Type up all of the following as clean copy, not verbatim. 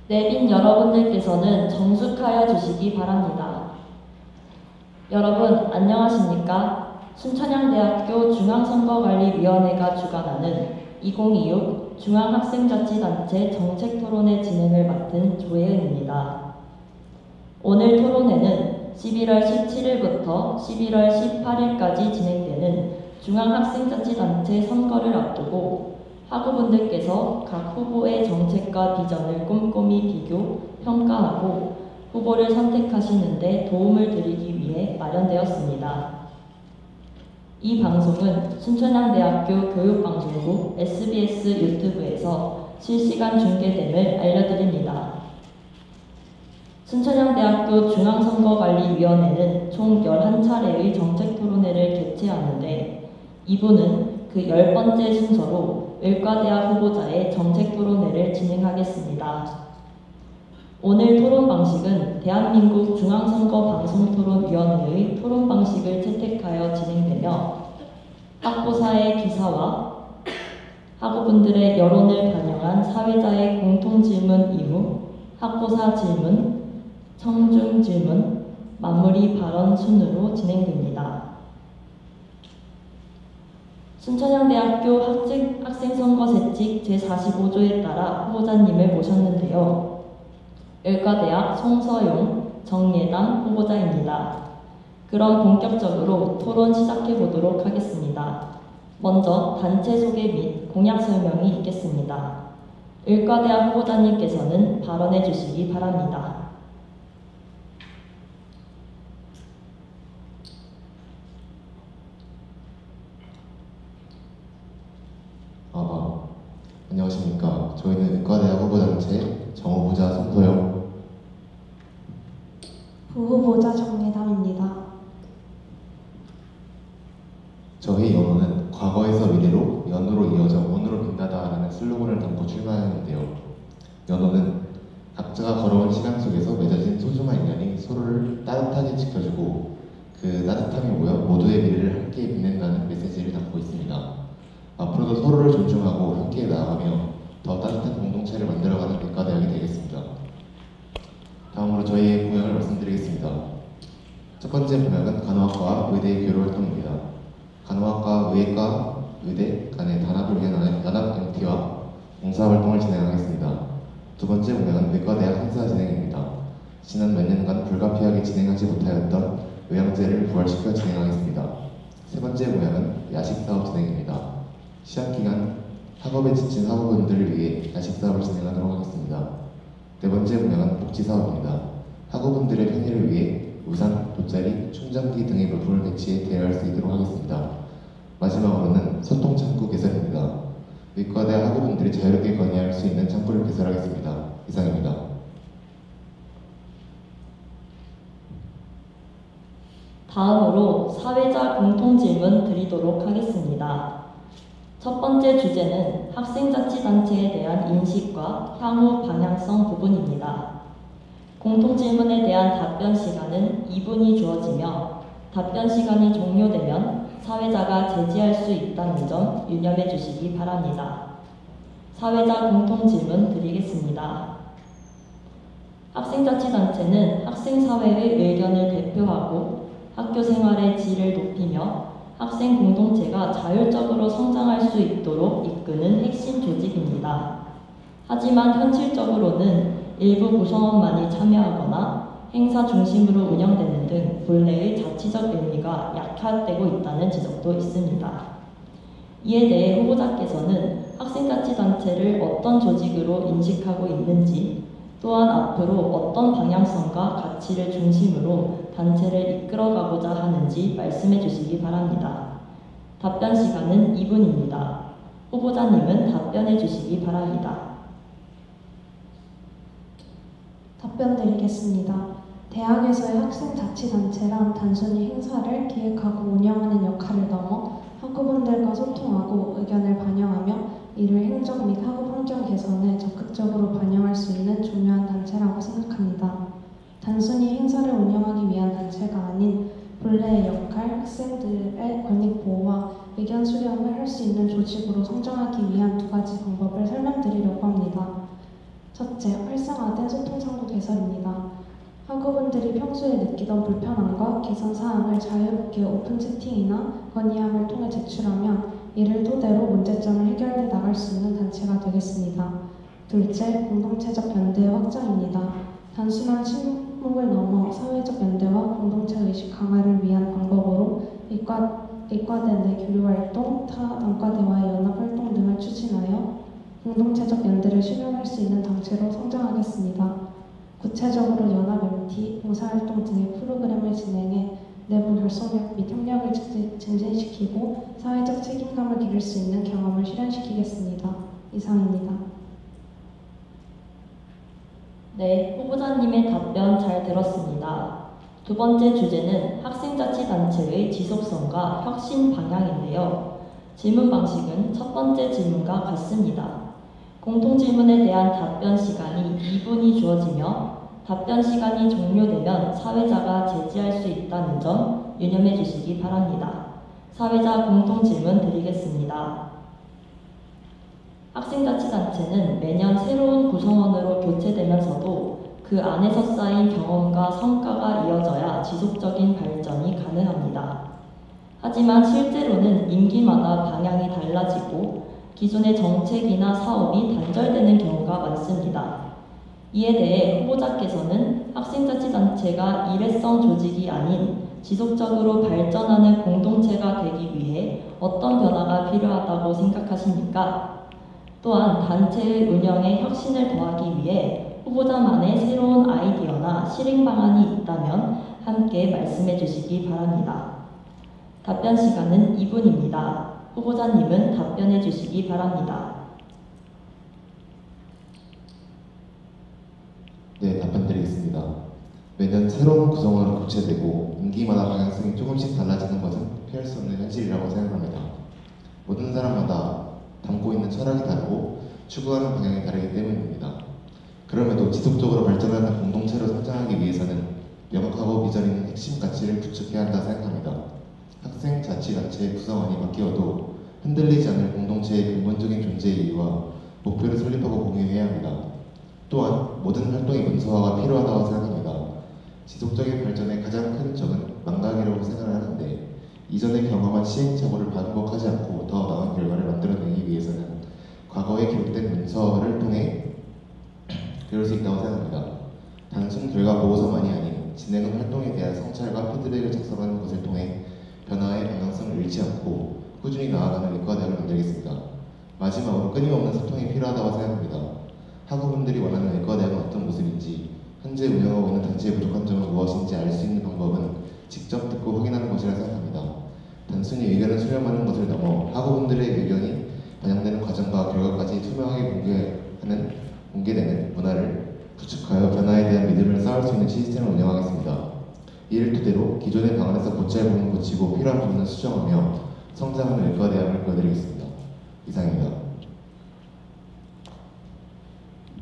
내빈 여러분들께서는 정숙하여 주시기 바랍니다. 여러분 안녕하십니까? 순천향대학교 중앙선거관리위원회가 주관하는 2026 중앙학생자치단체 정책토론회 진행을 맡은 조혜은입니다. 오늘 토론회는 11월 17일부터 11월 18일까지 진행되는 중앙학생자치단체 선거를 앞두고 학우분들께서 각 후보의 정책과 비전을 꼼꼼히 비교, 평가하고 후보를 선택하시는 데 도움을 드리기 위해 마련되었습니다. 이 방송은 순천향대학교 교육방송국 SBS 유튜브에서 실시간 중계됨을 알려드립니다. 순천향대학교 중앙선거관리위원회는 총 11차례의 정책토론회를 개최하는데 이분은 그 10번째 순서로 의과대학 후보자의 정책토론회를 진행하겠습니다. 오늘 토론 방식은 대한민국 중앙선거방송토론위원회의 토론 방식을 채택하여 진행되며 학보사의 기사와 학우분들의 여론을 반영한 사회자의 공통질문 이후 학보사 질문, 청중 질문, 마무리 발언 순으로 진행됩니다. 순천향대학교 학생선거세칙 제45조에 따라 후보자님을 모셨는데요. 의과대학 송서용, 정예담 후보자입니다. 그럼 본격적으로 토론 시작해 보도록 하겠습니다. 먼저 단체 소개 및 공약 설명이 있겠습니다. 의과대학 후보자님께서는 발언해 주시기 바랍니다. 안녕하십니까. 저희는 의과대학 후보단체 정후보자 송서영, 부후보자 정예담입니다. 저희 연호는 과거에서 미래로, 연호로 이어져 오늘로 빛나다라는 슬로건을 담고 출마했는데요. 연호는 각자가 걸어온 시간 속에서 맺어진 소중한 인연이 서로를 따뜻하게 지켜주고 그 따뜻함이 모여 모두의 미래를 함께 빛낸다는 메시지를 담고 있습니다. 앞으로도 서로를 존중하고 함께 나아가며 더 따뜻한 공동체를 만들어가는 의과대학이 되겠습니다. 다음으로 저희의 공약을 말씀드리겠습니다. 첫 번째 공약은 간호학과 의대 교류 활동입니다. 간호학과 의예과 의대 간의 단합을 위한 연합 MT와 봉사활동을 진행하겠습니다. 두 번째 공약은 의과대학 행사 진행입니다. 지난 몇 년간 불가피하게 진행하지 못하였던 의학제를 부활시켜 진행하겠습니다. 세 번째 공약은 야식사업 진행입니다. 시험기간 학업에 지친 학우분들을 위해 야식사업을 진행하도록 하겠습니다. 네 번째 공약은 복지사업입니다. 학우분들의 편의를 위해 우산, 돗자리, 충전기 등의 물품을 배치해 대여할 수 있도록 하겠습니다. 마지막으로는 소통창구 개설입니다. 의과대학 학우분들이 자유롭게 건의할 수 있는 창구를 개설하겠습니다. 이상입니다. 다음으로 사회자 공통질문 드리도록 하겠습니다. 첫 번째 주제는 학생자치단체에 대한 인식과 향후 방향성 부분입니다. 공통질문에 대한 답변 시간은 2분이 주어지며 답변 시간이 종료되면 사회자가 제지할 수 있다는 점 유념해 주시기 바랍니다. 사회자 공통질문 드리겠습니다. 학생자치단체는 학생사회의 의견을 대표하고 학교 생활의 질을 높이며 학생 공동체가 자율적으로 성장할 수 있도록 이끄는 핵심 조직입니다. 하지만 현실적으로는 일부 구성원만이 참여하거나 행사 중심으로 운영되는 등 본래의 자치적 의미가 약화되고 있다는 지적도 있습니다. 이에 대해 후보자께서는 학생자치단체를 어떤 조직으로 인식하고 있는지, 또한 앞으로 어떤 방향성과 가치를 중심으로 단체를 이끌어가고자 하는지 말씀해 주시기 바랍니다. 답변 시간은 2분입니다. 후보자님은 답변해 주시기 바랍니다. 답변 드리겠습니다. 대학에서의 학생자치단체란 단순히 행사를 기획하고 운영하는 역할을 넘어 학우분들과 소통하고 의견을 반영하며 이를 행정 및 학업 환경 개선에 적극적으로 반영할 수 있는 중요한 단체라고 생각합니다. 단순히 행사를 운영하기 위한 단체가 아닌 본래의 역할, 학생들의 권익 보호와 의견 수렴을 할 수 있는 조직으로 성장하기 위한 두 가지 방법을 설명드리려고 합니다. 첫째, 활성화된 소통창구 개설입니다. 학우분들이 평소에 느끼던 불편함과 개선 사항을 자유롭게 오픈 채팅이나 건의함을 통해 제출하면 이를 토대로 문제점을 해결해 나갈 수 있는 단체가 되겠습니다. 둘째, 공동체적 연대의 확장입니다. 단순한 침묵을 넘어 사회적 연대와 공동체 의식 강화를 위한 방법으로 이과대 내 교류활동, 타 단과대와의 연합활동 등을 추진하여 공동체적 연대를 실현할 수 있는 단체로 성장하겠습니다. 구체적으로 연합 MT, 봉사활동 등의 프로그램을 진행해 내부 결속력 및 협력을 증진시키고 사회적 책임감을 기를 수 있는 경험을 실현시키겠습니다. 이상입니다. 네, 후보자님의 답변 잘 들었습니다. 두 번째 주제는 학생자치단체의 지속성과 혁신 방향인데요. 질문 방식은 첫 번째 질문과 같습니다. 공통질문에 대한 답변 시간이 2분이 주어지며 답변 시간이 종료되면 사회자가 제지할 수 있다는 점 유념해 주시기 바랍니다. 사회자 공통질문 드리겠습니다. 학생자치단체는 매년 새로운 구성원으로 교체되면서도 그 안에서 쌓인 경험과 성과가 이어져야 지속적인 발전이 가능합니다. 하지만 실제로는 임기마다 방향이 달라지고 기존의 정책이나 사업이 단절되는 경우가 많습니다. 이에 대해 후보자께서는 학생자치단체가 일회성 조직이 아닌 지속적으로 발전하는 공동체가 되기 위해 어떤 변화가 필요하다고 생각하십니까? 또한 단체의 운영에 혁신을 더하기 위해 후보자만의 새로운 아이디어나 실행 방안이 있다면 함께 말씀해 주시기 바랍니다. 답변 시간은 2분입니다. 후보자님은 답변해 주시기 바랍니다. 네, 답변드리겠습니다. 매년 새로운 구성원으로 교체되고 임기마다 방향성이 조금씩 달라지는 것은 피할 수 없는 현실이라고 생각합니다. 모든 사람마다 담고 있는 철학이 다르고 추구하는 방향이 다르기 때문입니다. 그럼에도 지속적으로 발전하는 공동체로 성장하기 위해서는 명확하고 비전 있는 핵심 가치를 구축해야 한다 생각합니다. 학생자치단체의 구성원이 바뀌어도 흔들리지 않을 공동체의 근본적인 존재 이유와 목표를 설립하고 공유해야 합니다. 또한 모든 활동의 문서화가 필요하다고 생각합니다. 지속적인 발전의 가장 큰 적은 망각이라고 생각을 하는데 이전에 경험한 시행착오를 반복하지 않고 더 나은 결과를 만들어내기 위해서는 과거에 기록된 문서를 통해 배울 수 있다고 생각합니다. 단순 결과 보고서만이 아닌 진행한 활동에 대한 성찰과 피드백을 작성하는 것을 통해 변화의 방향성을 잃지 않고 꾸준히 나아가는 의과대학을 만들겠습니다. 마지막으로 끊임없는 소통이 필요하다고 생각합니다. 학우분들이 원하는 의과대학은 어떤 모습인지, 현재 운영하고 있는 단체의 부족한 점은 무엇인지 알 수 있는 방법은 직접 듣고 확인하는 것이라 생각합니다. 단순히 의견을 수렴하는 것을 넘어 학우분들의 의견이 반영되는 과정과 결과까지 투명하게 공개되는 문화를 구축하여 변화에 대한 믿음을 쌓을 수 있는 시스템을 운영하겠습니다. 이를 토대로 기존의 방안에서 고쳐야 할 부분은 고치고 필요한 부분은 수정하며 성장하는 의과대학을 보여드리겠습니다. 이상입니다.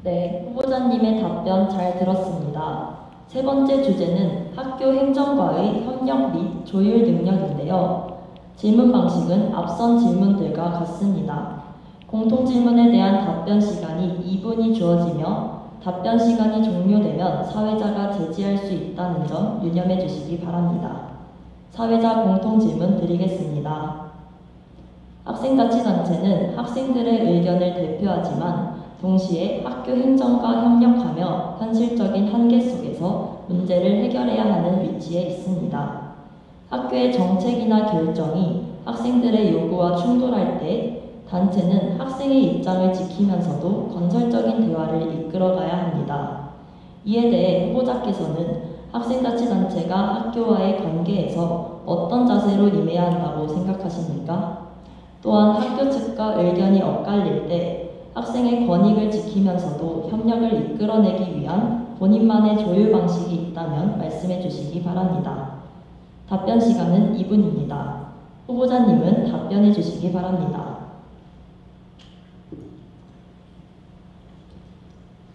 네, 후보자님의 답변 잘 들었습니다. 세 번째 주제는 학교 행정과의 협력 및 조율 능력인데요. 질문 방식은 앞선 질문들과 같습니다. 공통 질문에 대한 답변 시간이 2분이 주어지며 답변 시간이 종료되면 사회자가 제지할 수 있다는 점 유념해 주시기 바랍니다. 사회자 공통 질문 드리겠습니다. 학생자치단체는 학생들의 의견을 대표하지만 동시에 학교 행정과 협력하며 현실적인 한계 속에서 문제를 해결해야 하는 위치에 있습니다. 학교의 정책이나 결정이 학생들의 요구와 충돌할 때 단체는 학생의 입장을 지키면서도 건설적인 대화를 이끌어가야 합니다. 이에 대해 후보자께서는 학생자치단체가 학교와의 관계에서 어떤 자세로 임해야 한다고 생각하십니까? 또한 학교 측과 의견이 엇갈릴 때 학생의 권익을 지키면서도 협력을 이끌어내기 위한 본인만의 조율 방식이 있다면 말씀해 주시기 바랍니다. 답변 시간은 2분입니다. 후보자님은 답변해 주시기 바랍니다.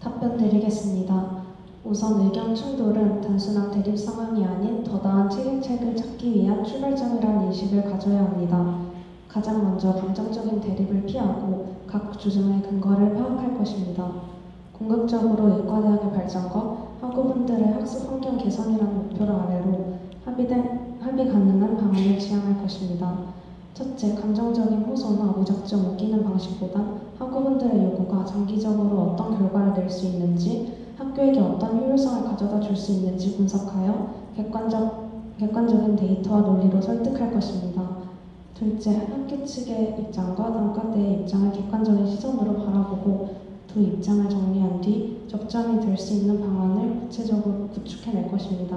답변 드리겠습니다. 우선 의견 충돌은 단순한 대립 상황이 아닌 더 나은 책임책을 찾기 위한 출발점이라는 인식을 가져야 합니다. 가장 먼저 감정적인 대립을 피하고 각 주장의 근거를 파악할 것입니다. 궁극적으로 의과대학의 발전과 학우분들의 학습 환경 개선이라는 목표를 아래로 합의 가능한 방안을 지향할 것입니다. 첫째, 감정적인 호소나 무작정 우기는 방식보단 학우분들의 요구가 장기적으로 어떤 결과를 낼 수 있는지, 학교에게 어떤 효율성을 가져다 줄 수 있는지 분석하여 객관적인 데이터와 논리로 설득할 것입니다. 둘째, 학교 측의 입장과 단과대의 입장을 객관적인 시선으로 바라보고 두 입장을 정리한 뒤 적점이 될 수 있는 방안을 구체적으로 구축해낼 것입니다.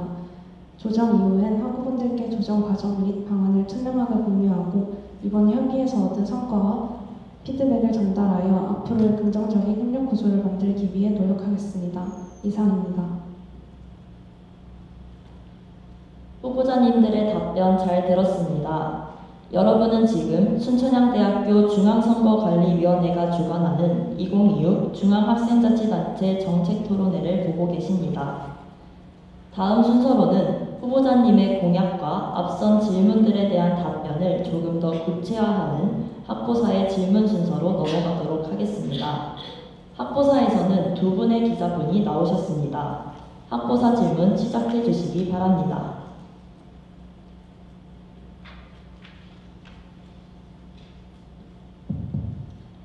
조정 이후엔 학우분들께 조정 과정 및 방안을 투명하게 공유하고 이번 협의에서 얻은 성과와 피드백을 전달하여 앞으로의 긍정적인 협력 구조를 만들기 위해 노력하겠습니다. 이상입니다. 후보자님들의 답변 잘 들었습니다. 여러분은 지금 순천향대학교 중앙선거관리위원회가 주관하는 2026 중앙학생자치단체 정책토론회를 보고 계십니다. 다음 순서로는 후보자님의 공약과 앞선 질문들에 대한 답변을 조금 더 구체화하는 학보사의 질문 순서로 넘어가도록 하겠습니다. 학보사에서는 두 분의 기자분이 나오셨습니다. 학보사 질문 시작해 주시기 바랍니다.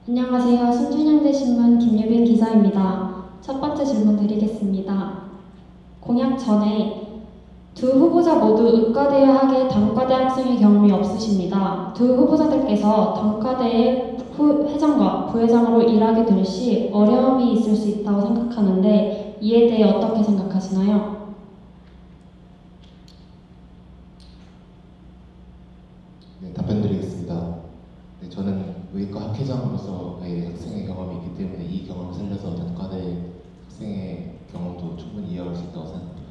안녕하세요. 순천향대신문 김유빈 기자입니다. 첫 번째 질문 드리겠습니다. 공약 전에 두 후보자 모두 의과대학의 단과대 학생의 경험이 없으십니다. 두 후보자들께서 단과대의 회장과 부회장으로 일하게 될 시 어려움이 있을 수 있다고 생각하는데 이에 대해 어떻게 생각하시나요? 네, 답변드리겠습니다. 네, 저는 의과 학회장으로서의 학생의 경험이 있기 때문에 이 경험을 살려서 단과대 학생의 경험도 충분히 이해할 수 있다고 생각합니다.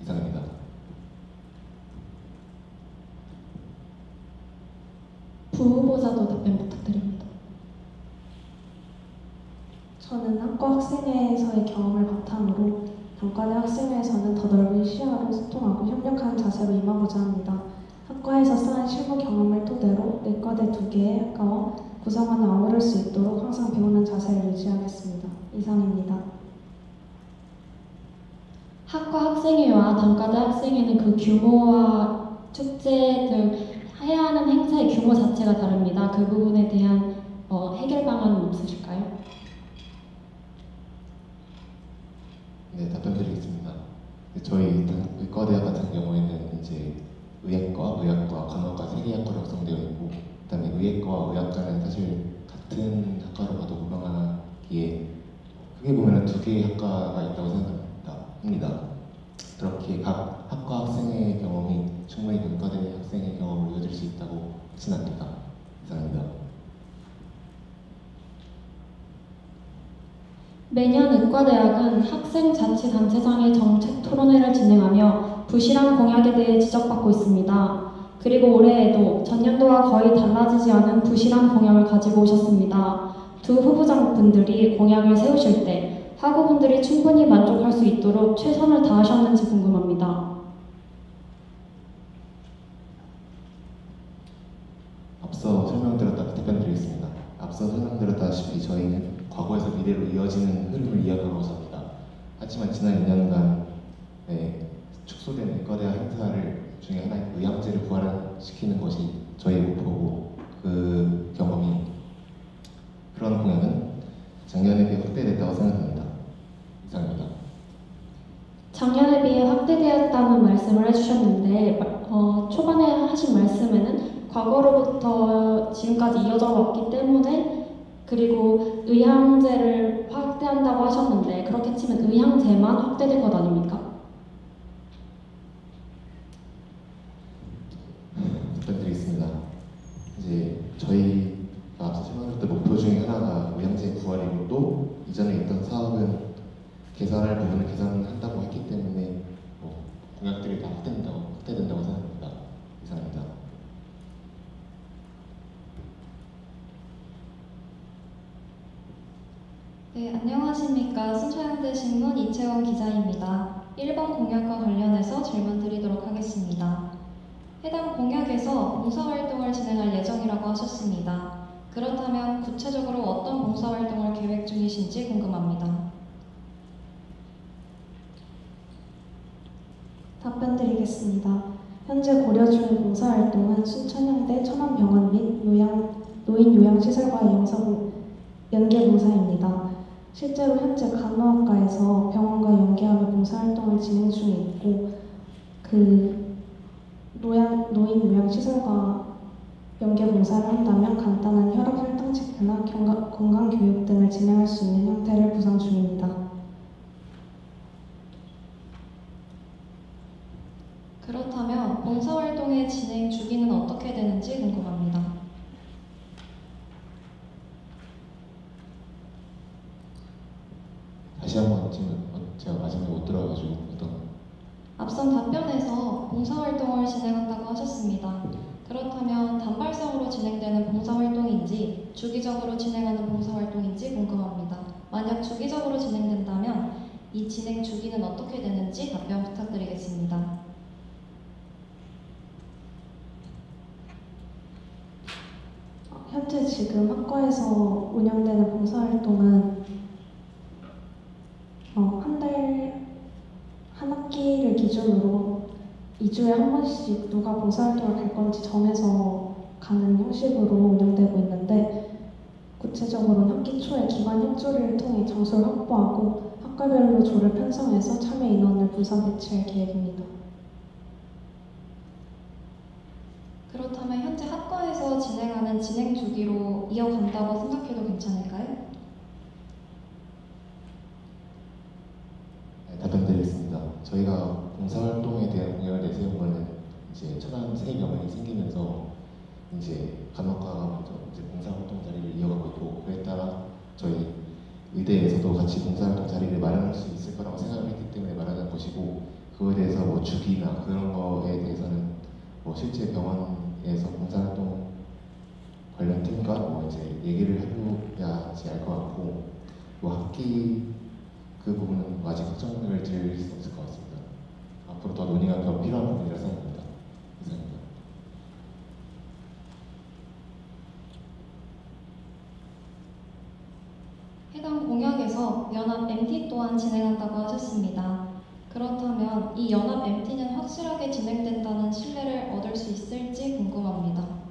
이상입니다. 부후보자도 답변 부탁드립니다. 저는 학과 학생회에서의 경험을 바탕으로 단과대 학생회에서는 더 넓은 시야로 소통하고 협력하는 자세로 임하고자 합니다. 학과에서 쌓은 실무 경험을 토대로 내과대 2개의 학과와 구성원을 아우를 수 있도록 항상 배우는 자세를 유지하겠습니다. 이상입니다. 학과 학생회와 단과대 학생회는 그 규모와 축제 등 해야 하는 행사의 규모 자체가 다릅니다. 그 부분에 대한 해결 방안은 없으실까요? 네, 답변드리겠습니다. 저희 의과대학 같은 경우에는 이제 의학과, 의학과, 간호학과 3개 학과로 구성되어 있고, 그다음에 의학과와 의학과는 사실 같은 학과로 봐도 무방하기에 크게 보면 2개의 학과가 있다고 생각합니다. 그렇게 각 학과 학생의 경험이 충분히 의과대 학생의 경험으로 이어질 수 있다고 확신합니다. 이상입니다. 매년 의과대학은 학생자치단체장의 정책 토론회를 진행하며 부실한 공약에 대해 지적받고 있습니다. 그리고 올해에도 전년도와 거의 달라지지 않은 부실한 공약을 가지고 오셨습니다. 두 후보자분들이 공약을 세우실 때 학우분들이 충분히 만족할 수 있도록 최선을 다하셨는지 궁금합니다. 앞서 답변드리겠습니다. 앞서 설명드렸다시피 저희는 과거에서 미래로 이어지는 흐름을 이어가고 있습니다. 하지만 지난 2년간 축소된 의과대학 행사를 중에 하나인 의학제를 부활시키는 것이 저희의 목표고, 그 경험이 그런 공약은 작년에 비해 확대됐다고 생각합니다. 이상입니다. 작년에 비해 확대되었다는 말씀을 해주셨는데 초반에 하신 말씀에는 과거로부터 지금까지 이어져 왔기 때문에 그리고 의향제를 확대한다고 하셨는데 그렇게 치면 의향제만 확대된 것 아닙니까? 답변드리겠습니다. 이제 저희가 앞서 설명드렸던 목표 중에 하나가 의향제 부활이고, 또 이전에 있던 사업은 개선할 부분을 개선한다고 했기 때문에 공약들이 다 확대된다고 생각합니다. 이상입니다. 네, 안녕하십니까. 순천향대신문 이채원 기자입니다. 1번 공약과 관련해서 질문 드리도록 하겠습니다. 해당 공약에서 봉사활동을 진행할 예정이라고 하셨습니다. 그렇다면 구체적으로 어떤 봉사활동을 계획 중이신지 궁금합니다. 답변 드리겠습니다. 현재 고려 중인 봉사활동은 순천향대 천안병원 및 노인 요양시설과의 연계봉사입니다. 실제로 현재 간호학과에서 병원과 연계하며 봉사활동을 진행 중에 있고 노인 요양시설과 연계봉사를 한다면 간단한 혈압 혈당 체크나 건강교육 등을 진행할 수 있는 형태를 구상 중입니다. 그렇다면 봉사활동의 진행 주기는 어떻게 되는지 궁금합니다. 다시 한번 질문, 제가 마지막에 못 들어가지고 어떤 앞선 답변에서 봉사활동을 진행한다고 하셨습니다. 그렇다면 단발성으로 진행되는 봉사활동인지 주기적으로 진행하는 봉사활동인지 궁금합니다. 만약 주기적으로 진행된다면 이 진행 주기는 어떻게 되는지 답변 부탁드리겠습니다. 현재 지금 학과에서 운영되는 봉사활동은 한 학기를 기준으로 2주에 한 번씩 누가 봉사활동을 갈 건지 정해서 가는 형식으로 운영되고 있는데 구체적으로는 학기 초에 기관 협조를 통해 장소를 확보하고 학과별로 조를 편성해서 참여 인원을 분산 배치할 계획입니다. 그렇다면 현재 학과에서 진행하는 진행 주기로 이어간다고 생각해도 괜찮을까요? 네, 답변 드리겠습니다. 저희가 봉사활동에 대한 공약을 내세운 거는 이제 천안 새 병원이 생기면서 이제 간호과가 먼저 이제 봉사활동 자리를 이어가고 있고 그에 따라 저희 의대에서도 같이 봉사활동 자리를 마련할 수 있을 거라고 생각을 했기 때문에 마련한 것이고 그거에 대해서 뭐 주기나 그런 거에 대해서는 뭐 실제 병원에서 봉사활동 관련 팀과 뭐 이제 얘기를 해봐야지 알 것 같고 뭐 학기 그 부분은 아직 확정을 드릴 수 없을 것 같습니다. 앞으로 더 논의가 더 필요한 부분이라 생각합니다. 이상입니다. 해당 공약에서 연합 MT 또한 진행한다고 하셨습니다. 그렇다면 이 연합 MT는 확실하게 진행된다는 신뢰를 얻을 수 있을지 궁금합니다.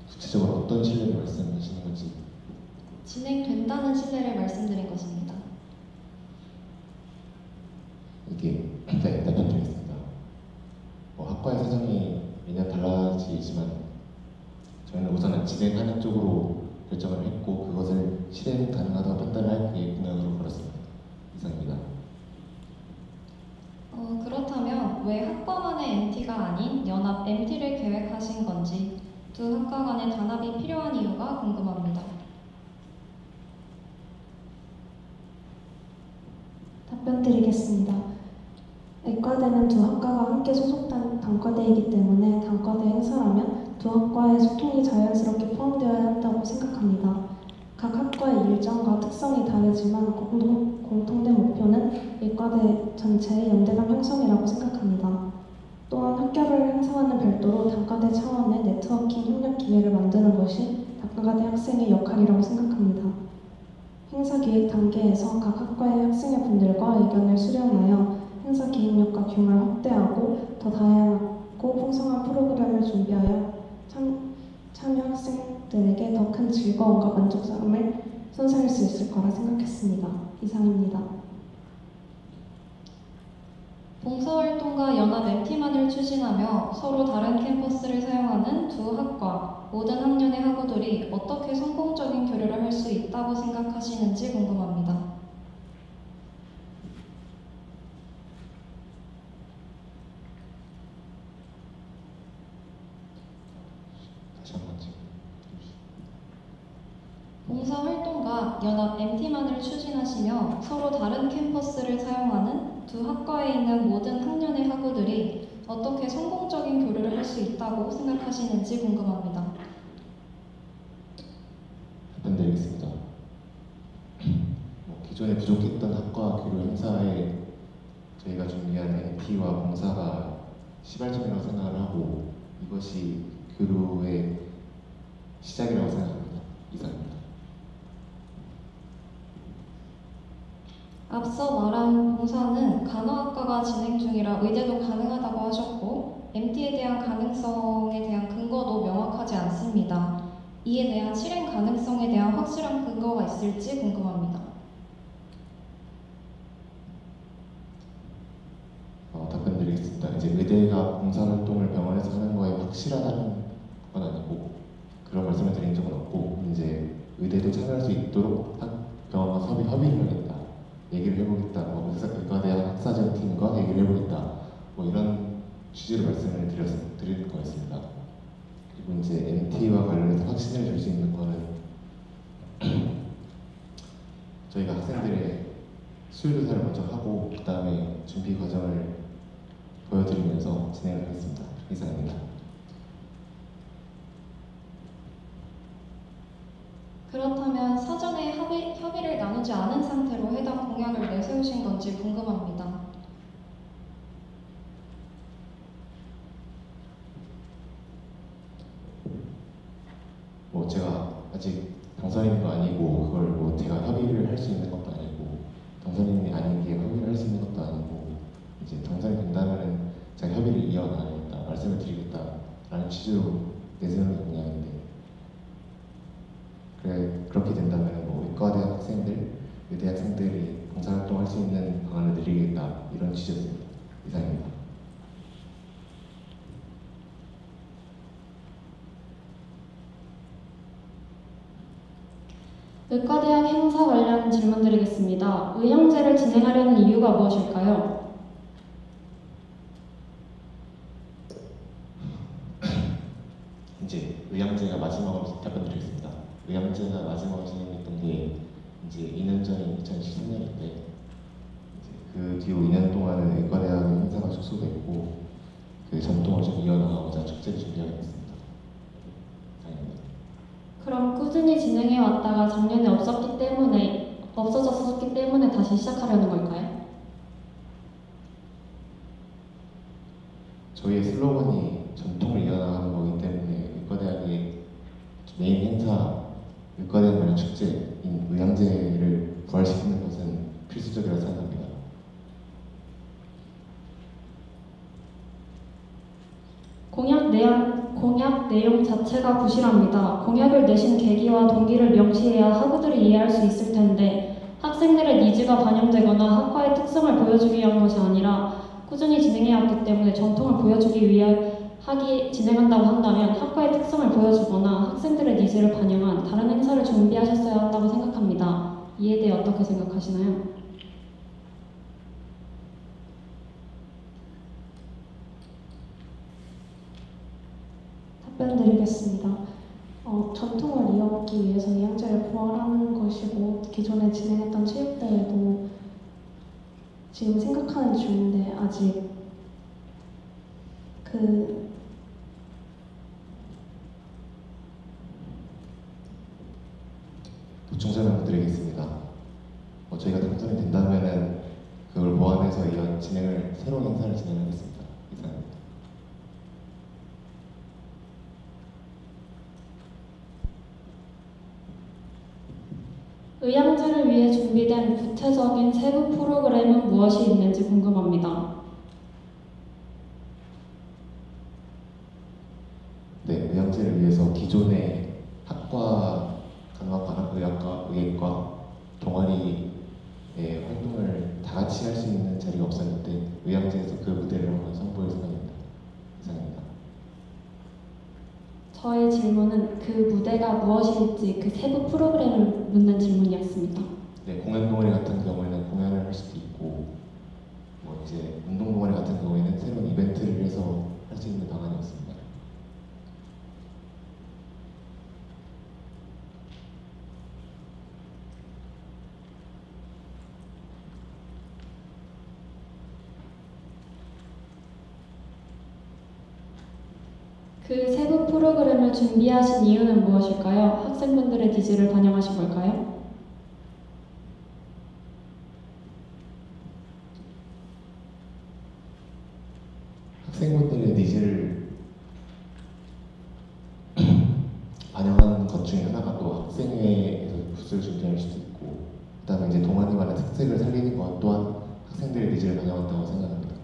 구체적으로 어떤 신뢰를 말씀하시는 건지 진행된다는 신뢰를 말씀드린 것입니다. 이게 네, 답변드리겠습니다. 뭐 학과의 사정이 매년 달라지지만 저희는 우선은 진행하는 쪽으로 결정을 했고 그것을 실행 가능하다고 판단할 공약으로 걸었습니다. 이상입니다. 그렇다면 왜 학과만의 MT가 아닌 연합 MT를 계획하신 건지 두 학과 간의 단합이 필요한 이유가 궁금합니다. 답변 드리겠습니다. 의과대는 두 학과가 함께 소속된 단과대이기 때문에 단과대 행사라면 두 학과의 소통이 자연스럽게 포함되어야 한다고 생각합니다. 각 학과의 일정과 특성이 다르지만 공통된 목표는 의과대 전체의 연대감 형성이라고 생각합니다. 또한 학교를 행사와는 별도로 단과대 차원의 네트워킹 협력 기회를 만드는 것이 단과대 학생의 역할이라고 생각합니다. 행사 기획 단계에서 각 학과의 학생회분들과 의견을 수렴하여 행사 기획력과 규모를 확대하고 더 다양하고 풍성한 프로그램을 준비하여 참여 학생들에게 더 큰 즐거움과 만족감을 선사할 수 있을 거라 생각했습니다. 이상입니다. 봉사활동과 연합 MT만을 추진하며 서로 다른 캠퍼스를 사용하는 두 학과, 모든 학년의 학우들이 어떻게 성공적인 교류를 할 수 있다고 생각하시는지 궁금합니다. 다시 한번 질문. 봉사활동과 연합 MT만을 추진하시며 서로 다른 캠퍼스를 사용하는 두 학과에 있는 모든 학년의 학우들이 어떻게 성공적인 교류를 할 수 있다고 생각하시는지 궁금합니다. 답변드리겠습니다. 기존에 부족했던 학과 교류 행사에 저희가 준비한 MT와 봉사가 시발점이라고 생각을 하고 이것이 교류의 시작이라고 생각합니다. 이상입니다. 앞서 말한 봉사는 간호학과가 진행 중이라 의대도 가능하다고 하셨고 MT에 대한 가능성에 대한 근거도 명확하지 않습니다. 이에 대한 실행 가능성에 대한 확실한 근거가 있을지 궁금합니다. 답변드리겠습니다. 이제 의대가 봉사활동을 병원에서 하는 거에 확실하다는 건 아니고 그런 말씀을 드린 적은 없고 이제 의대도 참여할 수 있도록 병원과 협의를 하겠다, 얘기를 해보겠다, 의과대학 학사전팀과 얘기를 해보겠다, 이런 취지로 말씀을 드릴 거였습니다. 그리고 이제 MT와 관련해서 확신을 줄 수 있는 거는 저희가 학생들의 수요 조사를 먼저 하고 그 다음에 준비 과정을 보여드리면서 진행을 하겠습니다. 이상입니다. 그렇다면 사전에 협의를 나누지 않은 상태로 해당 공약을 내세우신 건지 궁금합니다. 제가 아직 당선인도 아니고 그걸 제가 협의를 할 수 있는 것도 아니고 당선인이 아닌 게 협의를 할 수 있는 것도 아니고 이제 당선이 된다면은 제가 협의를 이어나가겠다, 말씀을 드리겠다라는 취지로 내세우는 공약인데 그렇게 된다면 의과대학 학생들, 의대 학생들이 봉사활동할 수 있는 방안을 드리겠다, 이런 취지였습니다. 이상입니다. 의과대학 행사 관련 질문 드리겠습니다. 의형제를 진행하려는 이유가 무엇일까요? 이제 의형제가 마지막으로 답변드리겠습니다. 의형제가 마지막으로 진행했던 게 이제 2년 전인 2013년인데 그 뒤로 2년 동안은 의과대학 행사가 축소됐고 그 전통을 좀 이어나가고자 축제를 준비하게 됐습니다. 다행입니다. 그럼 꾸준히 진행해 왔다가 작년에 없어졌었기 때문에 다시 시작하려는 걸까요? 저희의 슬로건이 전통을 이어나가는 거기 때문에 의과대학의 메인 행사, 의과대학 관련 축제인 의형제를 부활시키는 것은 필수적이라고 생각합니다. 공약 내용 자체가 부실합니다. 공약을 내신 계기와 동기를 명시해야 학우들이 이해할 수 있을 텐데 학생들의 니즈가 반영되거나 학과의 특성을 보여주기 위한 것이 아니라 꾸준히 진행해왔기 때문에 전통을 보여주기 위해 진행한다고 한다면 학과의 특성을 보여주거나 학생들의 니즈를 반영한 다른 행사를 준비하셨어야 한다고 생각합니다. 이에 대해 어떻게 생각하시나요? 답변드리겠습니다. 전통을 이어받기 위해서 의형제를 부활하는 것이고 기존에 진행했던 체육대회도 지금 생각하는 중인데 아직 보충 설명드리겠습니다. 저희가 당선이 된다면은 그걸 보완해서 이런 새로운 행사를 진행하겠습니다. 이상입니다. 의형제를 위해 준비된 구체적인 세부 프로그램은 무엇이 있는지 궁금합니다. 네, 의형제를 위해서 기존의 학과, 간호학과나 의학과, 동아리의 활동을 다 같이 할 수 있는 자리가 없었는데 의형제에서 그 무대를 한번 선보일 생각입니다. 이상입니다. 저의 질문은 그 무대가 무엇일지 그 세부 프로그램을 묻는 질문이었습니다. 네, 공연 동아리 같은 경우에는 공연을 할 수도 있고 이제 운동 동아리 같은 경우에는 새로운 이벤트를 해서 할 수 있는 방안이었습니다. 그 세부 프로그램을 준비하신 이유는 무엇일까요? 학생분들의 니즈를 반영하신 걸까요? 학생분들의 니즈를 반영하는 것 중에 하나가 또 학생회에서 부스를 준비할 수도 있고 그다음에 이제 동아리만의 특색을 살리는 것 또한 학생들의 니즈를 반영한다고 생각합니다.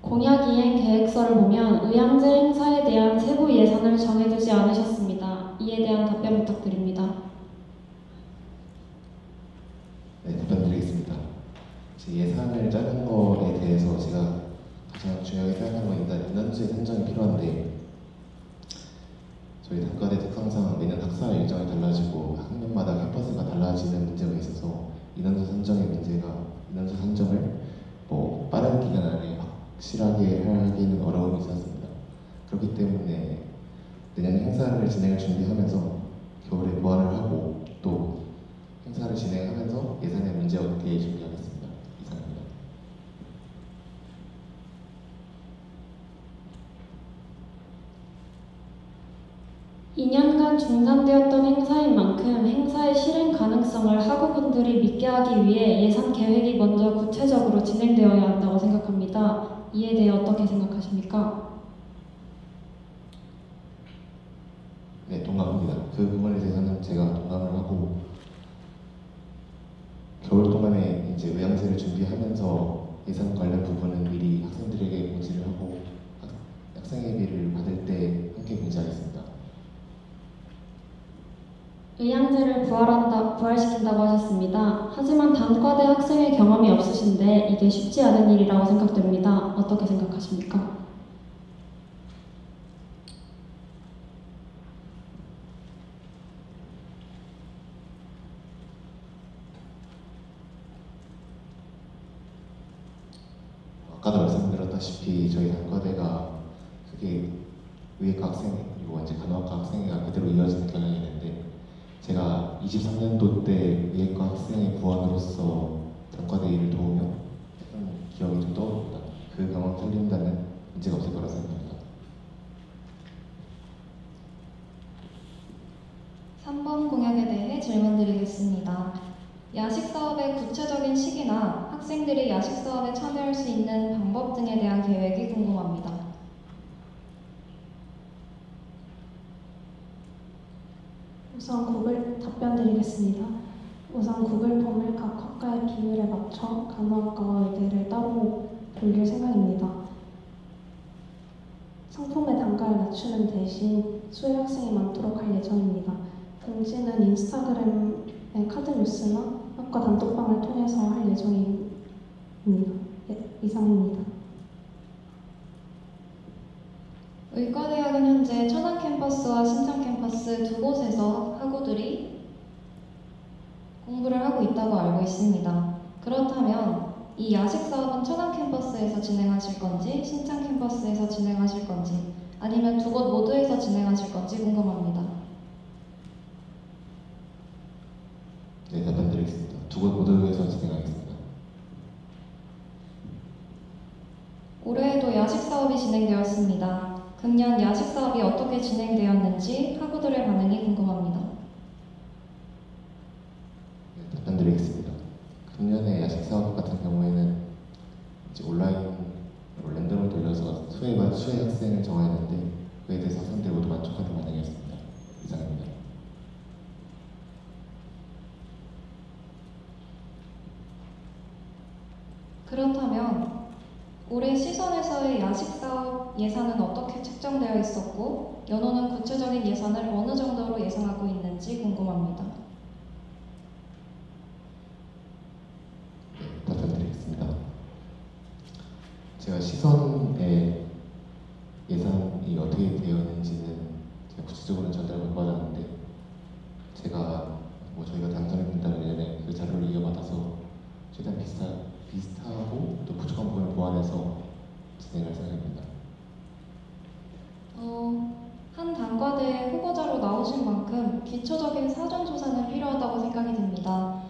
공약 이행 계획서를 보면 의향제 행사에 대한 세부 예산을 정해두지 않으셨습니다. 이에 대한 답변 부탁드립니다. 네, 답변드리겠습니다. 제 예산을 짜는 거에 대해서 제가 가장 중요하게 생각하는 건 일단 인원수의 산정이 필요한데, 저희 단과대 특성상 매년 학사 일정이 달라지고 학년마다 캠퍼스가 달라지는 문제가 있어서 인원수 산정을 빠른 기간 안에 확실하게 하기는 어려움이 있었습니다. 그렇기 때문에 내년 행사를 진행을 준비하면서 겨울에 보완을 하고 또 행사를 진행하면서 예산의 문제 없게 준비하겠습니다. 이상입니다. 2년간 중단되었던 행사인 만큼 행사의 실행 가능성을 학우분들이 믿게 하기 위해 예산 계획이 먼저 구체적으로 진행되어야 한다고 생각합니다. 이에 대해 어떻게 생각하십니까? 네, 동감합니다. 그 부분에 대해서는 제가 동감을 하고 겨울 동안에 이제 의향제를 준비하면서 예산 관련 부분은 미리 학생들에게 공지를 하고 학생회비를 받을 때 함께 공지하겠습니다. 의향제를 부활시킨다고 하셨습니다. 하지만 단과대 학생의 경험이 없으신데 이게 쉽지 않은 일이라고 생각됩니다. 어떻게 생각하십니까? 아까도 말씀드렸다시피 저희 단과대가 크게 의예과 학생 그리고 이제 간호학과 학생회가 그대로 이어지는 경향이 있는데, 제가 23년도 때 의예과 학생의 부원으로서 단과대 일을 도우며 했던 기억이 좀 떠오릅니다. 그 경험 살린다면 문제가 없을 거라 생각합니다. 3번 공약에 대해 질문드리겠습니다. 야식 사업의 구체적인 시기나 학생들이 야식 사업에 참여할 수 있는 방법 등에 대한 계획이 궁금합니다. 우선 답변 드리겠습니다. 우선 구글 폼을 각 학과의 비율에 맞춰 간호학과와 의대를 따로 돌릴 생각입니다. 상품의 단가를 낮추는 대신 수혜 학생이 많도록 할 예정입니다. 공지는 인스타그램의 카드 뉴스나 학과 단톡방을 통해서 할 예정입니다. 네, 이상입니다. 의과대학은 현재 천안 캠퍼스와 신창 캠퍼스 두 곳에서 학우들이 공부를 하고 있다고 알고 있습니다. 그렇다면 이 야식 사업은 천안 캠퍼스에서 진행하실 건지 신창 캠퍼스에서 진행하실 건지 아니면 두 곳 모두에서 진행하실 건지 궁금합니다. 네, 답변드리겠습니다. 두 곳 모두에서 진행하겠습니다. 올해에도 야식 사업이 진행되었습니다. 금년 야식 사업이 어떻게 진행되었는지 학우들의 반응이 궁금합니다. 네, 답변드리겠습니다. 금년의 야식 사업 같은 경우에는 이제 온라인으로 랜덤을 돌려서 수혜 학생을 정하였는데 그에 대해서 학생들 모두 만족하는 반응이었습니다. 이상입니다. 그렇다면 올해 시선에서의 야식 사업 예산은 어떻게 책정되어 있었고 연호는 구체적인 예산을 어느 정도로 예상하고 있는지 궁금합니다. 네, 답변드리겠습니다. 제가 시선의 예산이 어떻게 되었는지는 제가 구체적으로 전달 못 받았는데, 제가 저희가 당선이 된다는 내년에 그 자료를 이어받아서 최대한 비슷하고 또 부족한 부분을 보완해서 진행할 생각입니다. 한 단과대 후보자로 나오신 만큼 기초적인 사전조사는 필요하다고 생각이 듭니다.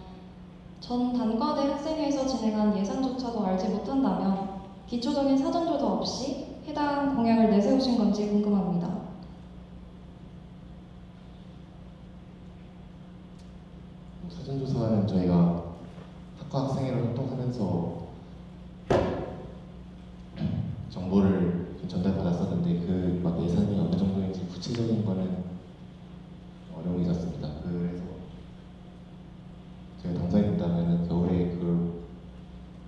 전 단과대 학생회에서 진행한 예산조차도 알지 못한다면 기초적인 사전조사 없이 해당 공약을 내세우신 건지 궁금합니다. 사전조사는 저희가 학과 학생회를 활동하면서 정보를 좀 전달받았었는데 그 막 예산이 어느 정도인지 구체적인 거는 어려움이 있었습니다. 그래서 제가 당선이 된다면 겨울에 그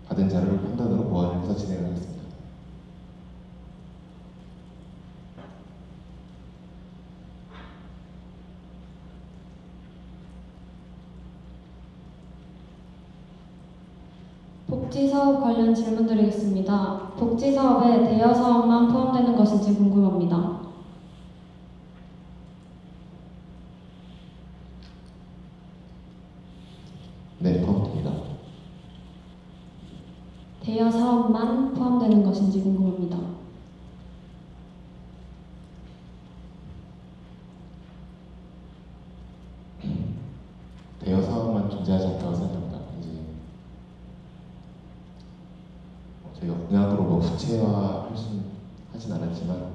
받은 자료를 판단으로 보완을 해서 진행을 하겠습니다. 복지사업 관련 질문 드리겠습니다. 복지사업에 대여 사업만 포함되는 것인지 궁금합니다. 네, 포함됩니다. 대여 사업만 포함되는 것인지 궁금합니다. 대여 사업만 존재하지 않다고 생각합니다. 이제 저희가 공약으로 뭐 구체화할 수 하진 않았지만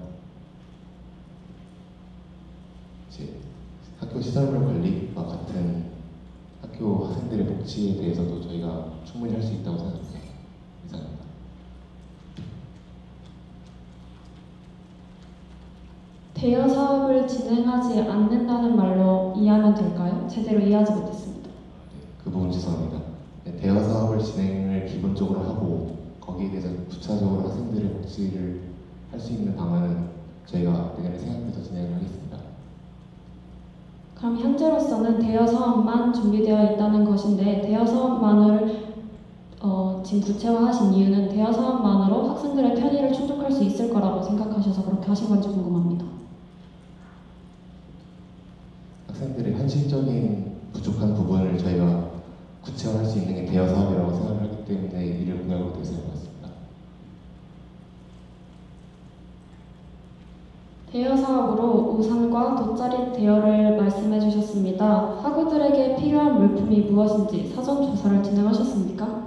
이제 학교 시설물 관리와 같은 학교 학생들의 복지에 대해서도 저희가 충분히 할 수 있다고 생각합니다. 이상입니다. 대여 사업을 진행하지 않는다는 말로 이해하면 될까요? 제대로 이해하지 못했습니다. 그 부분 죄송합니다. 네, 대여 사업을 진행을 기본적으로 하고 거기에 대해서 부차적으로 학생들의 복지를 할 수 있는 방안은 저희가 내년에 생각해서 진행을 하겠습니다. 그럼 현재로서는 대여 사업만 준비되어 있다는 것인데 대여 사업만을 지금 구체화하신 이유는 대여 사업만으로 학생들의 편의를 충족할 수 있을 거라고 생각하셔서 그렇게 하신 건지 궁금합니다. 학생들의 현실적인 부족한 부분을 저희가 구체화할 수 있는 게 대여 사업이라고 생각을 하기 때문에 이를 공약으로 대세한 것 같습니다. 대여 사업으로 우산과 돗자리 대여를 말씀해 주셨습니다. 학우들에게 필요한 물품이 무엇인지 사전 조사를 진행하셨습니까?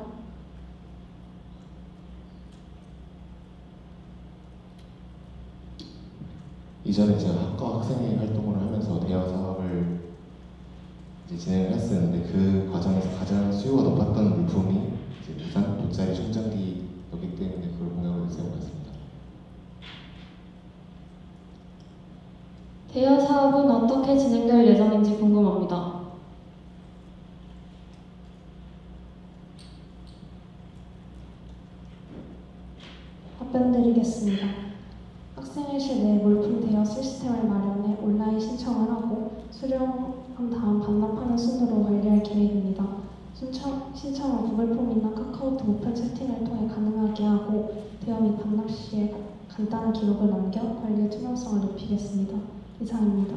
이전에 제가 학과 학생회 활동을 하면서 대여 사업을 이제 진행을 했었는데 그 과정에서 가장 수요가 높았던 물품이 이제 우산, 돗자리, 충전기였기 때문에 그걸 공약으로 세운 것 같습니다. 대여 사업은 어떻게 진행될 예정인지 궁금합니다. 답변 드리겠습니다. 학생회실 내 물품 대여 시스템을 마련해 온라인 신청을 하고 수령한 다음 반납하는 순으로 관리할 계획입니다. 신청은 구글 폼이나 카카오톡 우편 채팅을 통해 가능하게 하고 대여 및 반납 시에 간단한 기록을 남겨 관리의 투명성을 높이겠습니다. 이상입니다.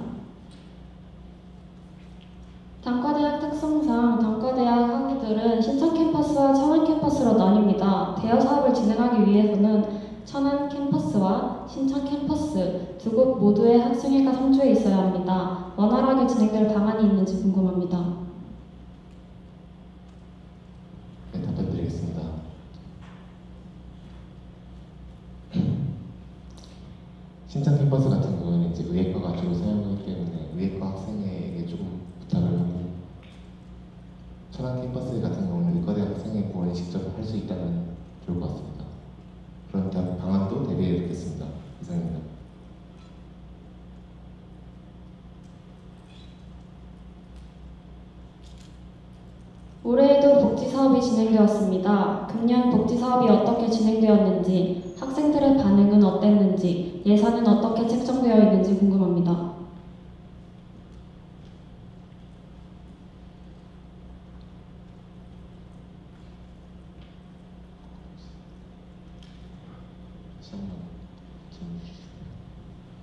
단과대학 특성상 단과대학 학우들은 신천 캠퍼스와 천안 캠퍼스로 나뉩니다. 대여 사업을 진행하기 위해서는 천안 캠퍼스와 신천 캠퍼스 두 곳 모두의 학생회가 상주해 있어야 합니다. 원활하게 진행될 방안이 있는지 궁금합니다. 네, 답변 드리겠습니다. 신천 캠퍼스 같은 경우는 이제 의예과가 주로 사용하기 때문에 의예과 학생회에게 조금 부탁을 하고 천안 캠퍼스 같은 경우는 의과대 학생회 부원이 직접 할 수 있다면 좋을 것 같습니다. 그런 방안도 대비해 두겠습니다. 이상입니다. 올해에도 복지사업이 진행되었습니다. 금년 복지사업이 어떻게 진행되었는지, 학생들의 반응은 어땠는지, 예산은 어떻게 책정되어 있는지 궁금합니다.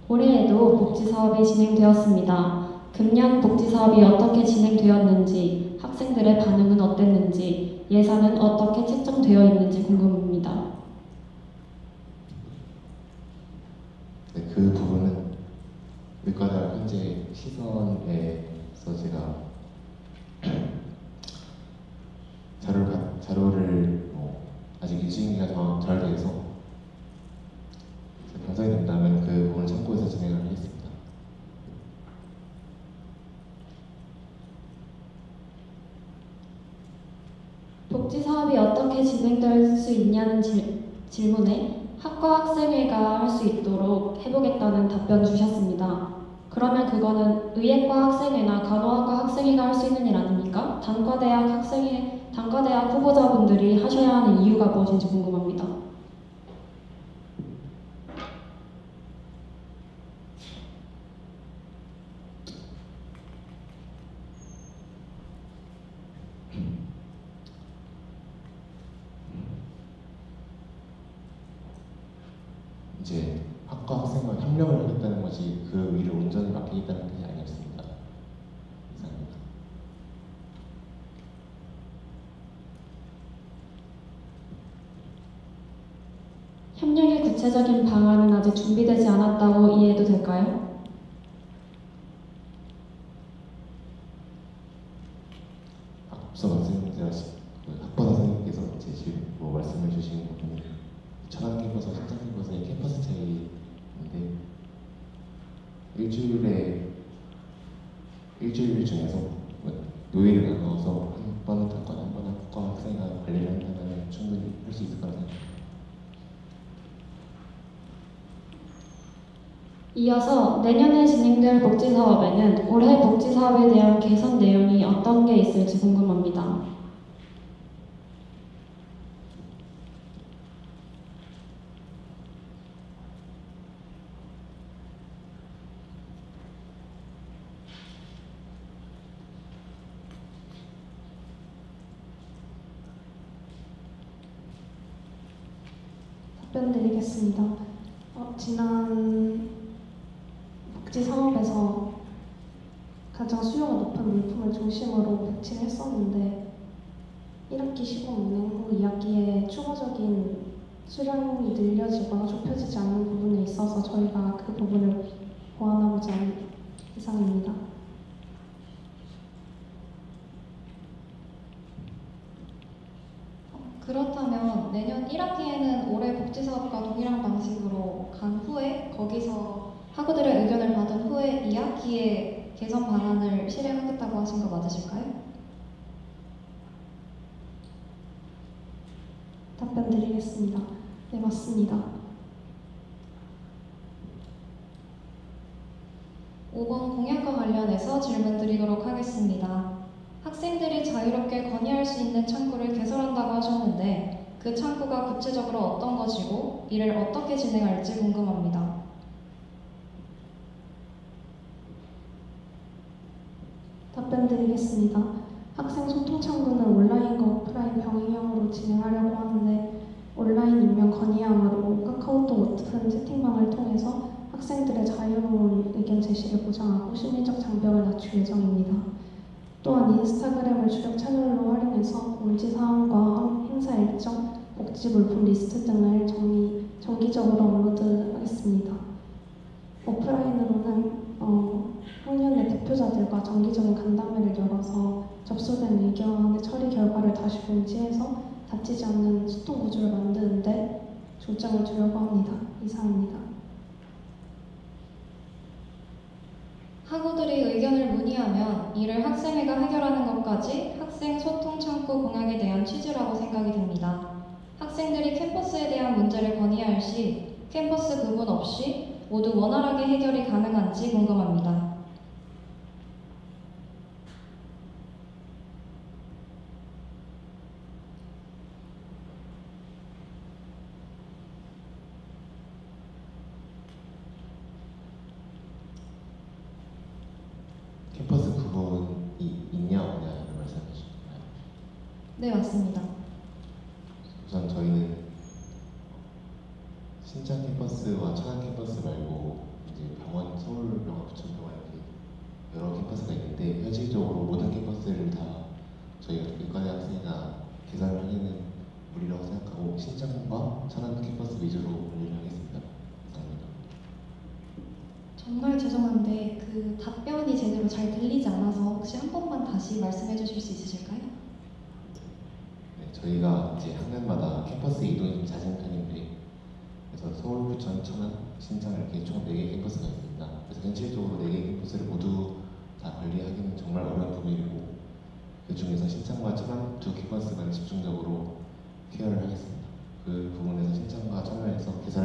올해에도 복지사업이 진행되었습니다. 금년 복지사업이 어떻게 진행되었는지, 학생들의 반응은 어땠는지, 예산은 어떻게 책정되어 있는지 궁금합니다. 네, 그 부분은 의과대학 현재 시선에서 제가 자료를 아직 유지인기가 잘 돼서 당선이 된다면 그 부분을 참고해서 진행을 하겠습니다. 복지사업이 어떻게 진행될 수 있냐는 질문에 학과 학생회가 할 수 있도록 해보겠다는 답변 주셨습니다. 그러면 그거는 의예과 학생회나 간호학과 학생회가 할 수 있는 일 아닙니까? 단과대학 후보자분들이 하셔야 하는 이유가 무엇인지 궁금합니다. 이제 학과 학생과 협력을 하겠다는 것이 그 일을 온전히 맡기겠다는 뜻이 아니었습니다. 이상입니다. 협력의 구체적인 방안은 아직 준비되지 않았다고 이해해도 될까요? 앞서 말씀드렸 학과 선생님께서 뭐 말씀을 주신 부분이 천안 캠퍼스와 신장 캠퍼스의 캠퍼스 차이인데 일주일 중에서 노예를 나눠서 한 번은 단과 한 번은 학과 학생과 관리를 한다면 충분히 할 수 있을 거라 생각합니다. 이어서 내년에 진행될 복지사업에는 올해 복지사업에 대한 개선 내용이 어떤 게 있을지 궁금합니다. 답변 드리겠습니다. 지난 복지 사업에서 가장 수요가 높은 물품을 중심으로 배치를 했었는데 1학기 시공 운행 후 2학기에 추가적인 수량이 늘려지거나 좁혀지지 않는 부분에 있어서 저희가 그 부분을 보완하고자 한 이상입니다. 그렇다면 내년 1학기에는 올해 복지사업과 동일한 방식으로 간 후에 거기서 학우들의 의견을 받은 후에 2학기에 개선 방안을 실행하겠다고 하신 거 맞으실까요? 답변 드리겠습니다. 네, 맞습니다. 5번 공약과 관련해서 질문 드리도록 하겠습니다. 학생들이 자유롭게 건의할 수 있는 창구를 개설한다고 하셨는데 그 창구가 구체적으로 어떤 것이고 이를 어떻게 진행할지 궁금합니다. 답변 드리겠습니다. 학생 소통 창구는 온라인과 오프라인 병행형으로 진행하려고 하는데 온라인 익명 건의함으로 카카오톡 오픈 채팅방을 통해서 학생들의 자유로운 의견 제시를 보장하고 심리적 장벽을 낮출 예정입니다. 또한 인스타그램을 주력 채널로 활용해서 공지 사항과 행사 일정, 복지 물품 리스트 등을 정기적으로 업로드하겠습니다. 오프라인으로는 학년의 대표자들과 정기적인 간담회를 열어서 접수된 의견의 처리 결과를 다시 공지해서 다치지 않는 소통 구조를 만드는데 중점을 두려고 합니다. 이상입니다. 학우들이 의견을 문의하면 이를 학생회가 해결하는 것까지 학생 소통 창구 공약에 대한 취지라고 생각이 듭니다. 학생들이 캠퍼스에 대한 문제를 건의할 시 캠퍼스 구분 없이 모두 원활하게 해결이 가능한지 궁금합니다. 캠퍼스 구분이 있냐 없냐를 말씀해 주실까요? 네, 맞습니다. 우선 저희는 신장 캠퍼스와 천안 캠퍼스 말고 이제 병원, 서울병원, 부천병원 이렇게 여러 캠퍼스가 있는데 현실적으로 모든 캠퍼스를 다 저희가 의과대 학생이나 계산을 하기는 무리라고 생각하고 신장과 천안 캠퍼스 위주로 관리를 하겠습니다. 감사합니다. 정말 죄송한데 그 답변이 제대로 잘 들리지 않아서 혹시 한 번만 다시 말씀해 주실 수 있으실까요? 네, 저희가 이제 학년마다 캠퍼스 이동이 좀 잦은 편인데 그래서 서울, 부천, 천안, 신장 이렇게 총 4개 캠퍼스가 있습니다. 그래서 현실적으로 4개 캠퍼스를 모두 다 관리하기는 정말 어려운 부분이고 그 중에서 신장과 천안 두 캠퍼스만 집중적으로 케어를 하겠습니다. 그 부분에서 신장과 천안에서 개선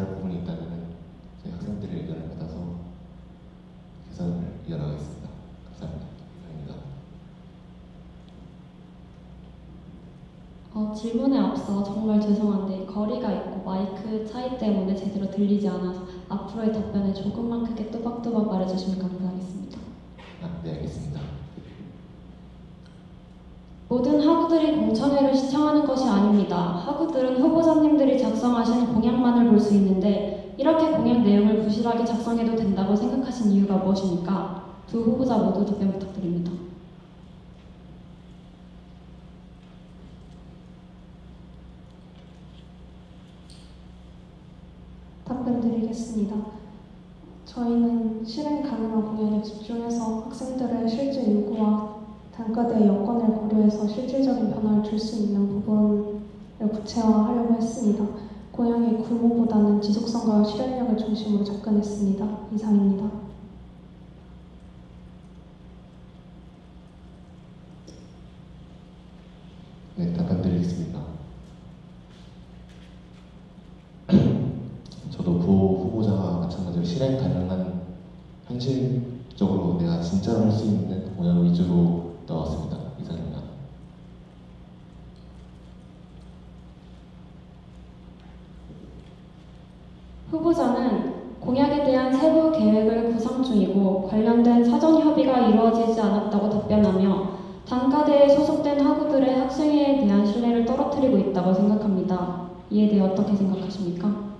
질문에 앞서 정말 죄송한데 거리가 있고 마이크 차이 때문에 제대로 들리지 않아서 앞으로의 답변을 조금만 크게 또박또박 말해주시면 감사하겠습니다. 네, 알겠습니다. 모든 학우들이 공청회를 시청하는 것이 아닙니다. 학우들은 후보자님들이 작성하신 공약만을 볼 수 있는데 이렇게 공약 내용을 부실하게 작성해도 된다고 생각하신 이유가 무엇입니까? 두 후보자 모두 답변 부탁드립니다. 답변 드리겠습니다. 저희는 실행 가능한 공약에 집중해서 학생들의 실제 요구와 단과대의 여건을 고려해서 실질적인 변화를 줄 수 있는 부분을 구체화하려고 했습니다. 공약의 규모보다는 지속성과 실행력을 중심으로 접근했습니다. 이상입니다. 네, 답변 드리겠습니다. 저도 부 후보자와 마찬가지로 실행 가능한 현실적으로 내가 진짜로 할 수 있는 공약 위주로 나왔습니다. 이상입니다. 후보자는 공약에 대한 세부 계획을 구상 중이고 관련된 사전 협의가 이루어지지 않았다고 답변하며 단과대에 소속된 학우들의 학생회에 대한 신뢰를 떨어뜨리고 있다고 생각합니다. 이에 대해 어떻게 생각하십니까?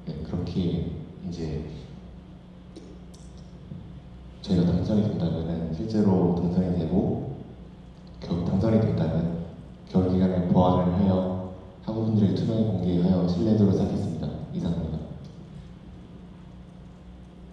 네, 그렇게 이제 저희가 당선이 된다면은 실제로 당선이 되고 당선이 된다면 겨울 기간에 보완을 하여 학우분들에게 투명히 공개하여 신뢰도를 쌓겠습니다. 이상입니다.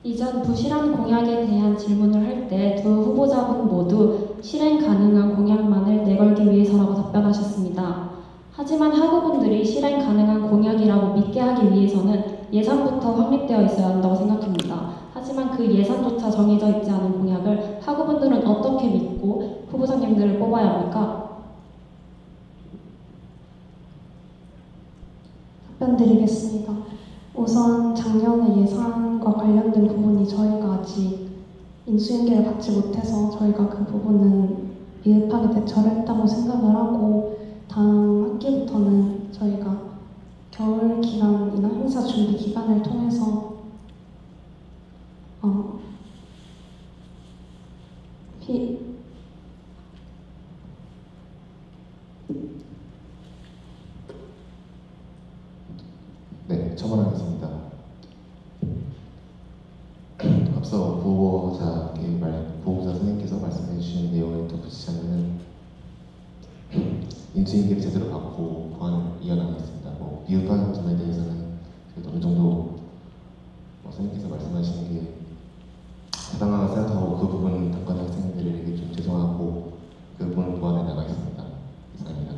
이전 부실한 공약에 대한 질문을 할 때 두 후보자분 모두 실행 가능한 공약만을 내걸기 위해서라고 답변하셨습니다. 하지만 학우분들이 실행 가능한 공약이라고 믿게 하기 위해서는 예산부터 확립되어 있어야 한다고 생각합니다. 하지만 그 예산조차 정해져 있지 않은 공약을 학우분들은 어떻게 믿고 후보자님들을 뽑아야 합니까? 답변 드리겠습니다. 우선 작년에 예산과 관련된 부분이 저희가 아직 인수인계를 받지 못해서 저희가 그 부분은 미흡하게 대처를 했다고 생각을 하고 다음 학기부터는 저희가 겨울 기간이나 행사 준비 기간을 통해서 네, 첨언하겠습니다. 앞서 부호자 선생님께서 말씀해 주신 내용을 덧붙이자면 인수인계를 제대로 받고 보완을 이어나가겠습니다. 미흡한 점에 대해서는 그래도 어느 정도 선생님께서 말씀하시는 게 해당하다고 생각하고 그 부분은 단과대 학생들에게 좀 죄송하고 그 부분을 보완해 나가겠습니다. 이상입니다.